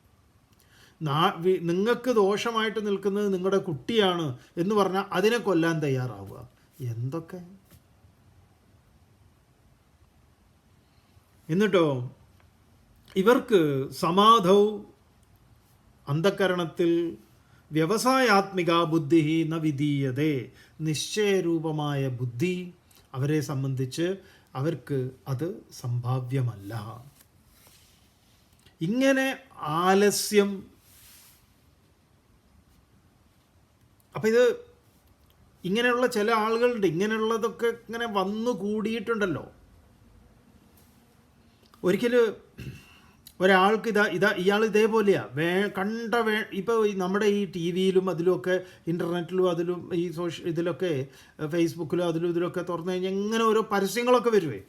നിങ്ങൾക്ക് ദോഷമായിട്ട് നിൽക്കുന്നത് നിങ്ങളുടെ കുട്ടിയാണ് എന്ന് പറഞ്ഞാൽ അതിനെ കൊല്ലാൻ തയ്യാറാവുക. എന്തൊക്കെ! എന്നിട്ടോ ഇവർക്ക് സമാധൗ, അന്ധകരണത്തിൽ വ്യവസായാത്മിക ബുദ്ധി ന വിധീയതേ, നിശ്ചയരൂപമായ ബുദ്ധി അവരെ സംബന്ധിച്ച് അവർക്ക് അത് സംഭാവ്യമല്ല. ഇങ്ങനെ ആലസ്യം. അപ്പം ഇത് ഇങ്ങനെയുള്ള ചില ആളുകളുണ്ട്, ഇങ്ങനെയുള്ളതൊക്കെ ഇങ്ങനെ വന്നു കൂടിയിട്ടുണ്ടല്ലോ. ഒരിക്കൽ ഒരാൾക്ക് ഇയാൾ ഇതേപോലെയാണ് ഇപ്പോൾ നമ്മുടെ ഈ ടി വിയിലും അതിലുമൊക്കെ ഇൻ്റർനെറ്റിലും അതിലും ഈ ഇതിലൊക്കെ ഫേസ്ബുക്കിലും ഇതിലൊക്കെ തുറന്നു കഴിഞ്ഞാൽ ഇങ്ങനെ ഓരോ പരസ്യങ്ങളൊക്കെ വരുവേ.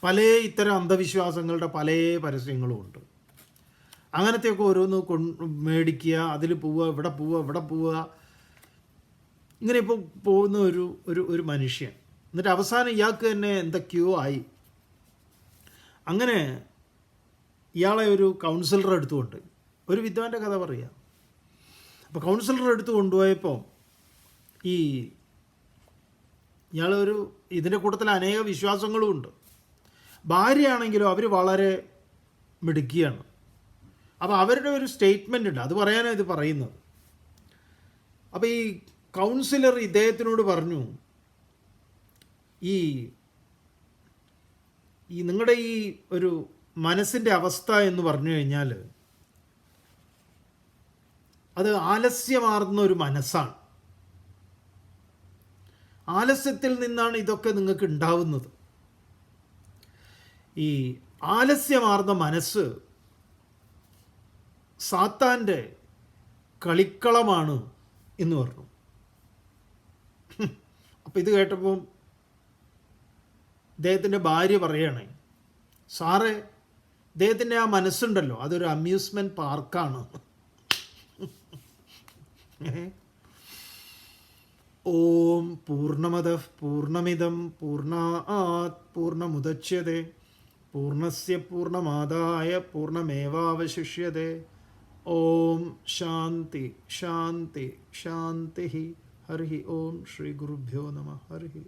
പല ഇത്തരം അന്ധവിശ്വാസങ്ങളുടെ പല പരസ്യങ്ങളും ഉണ്ട്. അങ്ങനത്തെയൊക്കെ ഓരോന്ന് മേടിക്കുക, അതിൽ പോവുക, ഇവിടെ പോവുക, ഇങ്ങനെ ഇപ്പോൾ പോകുന്ന ഒരു മനുഷ്യൻ. എന്നിട്ട് അവസാനം ഇയാൾക്ക് തന്നെ എന്തൊക്കെയോ ആയി. അങ്ങനെ ഇയാളെ ഒരു കൗൺസിലർ എടുത്തുകൊണ്ട്, ഒരു വിദ്വാൻ്റെ കഥ പറയുക. അപ്പോൾ കൗൺസിലർ എടുത്തു കൊണ്ടുപോയപ്പോൾ ഇയാൾ ഇതിൻ്റെ കൂട്ടത്തിൽ അനേക വിശ്വാസങ്ങളും ഉണ്ട്. ഭാര്യയാണെങ്കിലും അവർ വളരെ മിടുക്കിയാണ്. അപ്പോൾ അവരുടെ ഒരു സ്റ്റേറ്റ്മെൻ്റ് ഉണ്ട്, അത് പറയാനാണ് ഇത് പറയുന്നത്. അപ്പോൾ ഈ കൗൺസിലർ ഇദ്ദേഹത്തിനോട് പറഞ്ഞു, ഈ നിങ്ങളുടെ ഈ ഒരു മനസ്സിൻ്റെ അവസ്ഥ എന്ന് പറഞ്ഞു കഴിഞ്ഞാൽ അത് ആലസ്യമാർന്ന ഒരു മനസ്സാണ്. ആലസ്യത്തിൽ നിന്നാണ് ഇതൊക്കെ നിങ്ങൾക്ക് ഉണ്ടാവുന്നത്. ഈ ആലസ്യമാർന്ന മനസ്സ് സാത്താൻ്റെ കളിക്കളമാണ് എന്ന് പറഞ്ഞു. അപ്പം ഇത് കേട്ടപ്പോൾ ഇദ്ദേഹത്തിൻ്റെ ഭാര്യ പറയണേ, സാറേ, ഇദ്ദേഹത്തിൻ്റെ ആ മനസ്സുണ്ടല്ലോ അതൊരു അമ്യൂസ്മെൻറ്റ് പാർക്കാണ്. ഓം പൂർണ്ണമദഃ പൂർണ്ണമിദം പൂർണ്ണാത് പൂർണ്ണമുദച്യത്തെ പൂർണ്ണസ്യ പൂർണ്ണമാദായ പൂർണ്ണമേവാവശിഷ്യത്തെ. ഓം ശാന്തി ശാന്തി ശാന്തി. ഹരി ഓം. ശ്രീ ഗുരുഭ്യോ നമഃ. ഹരി.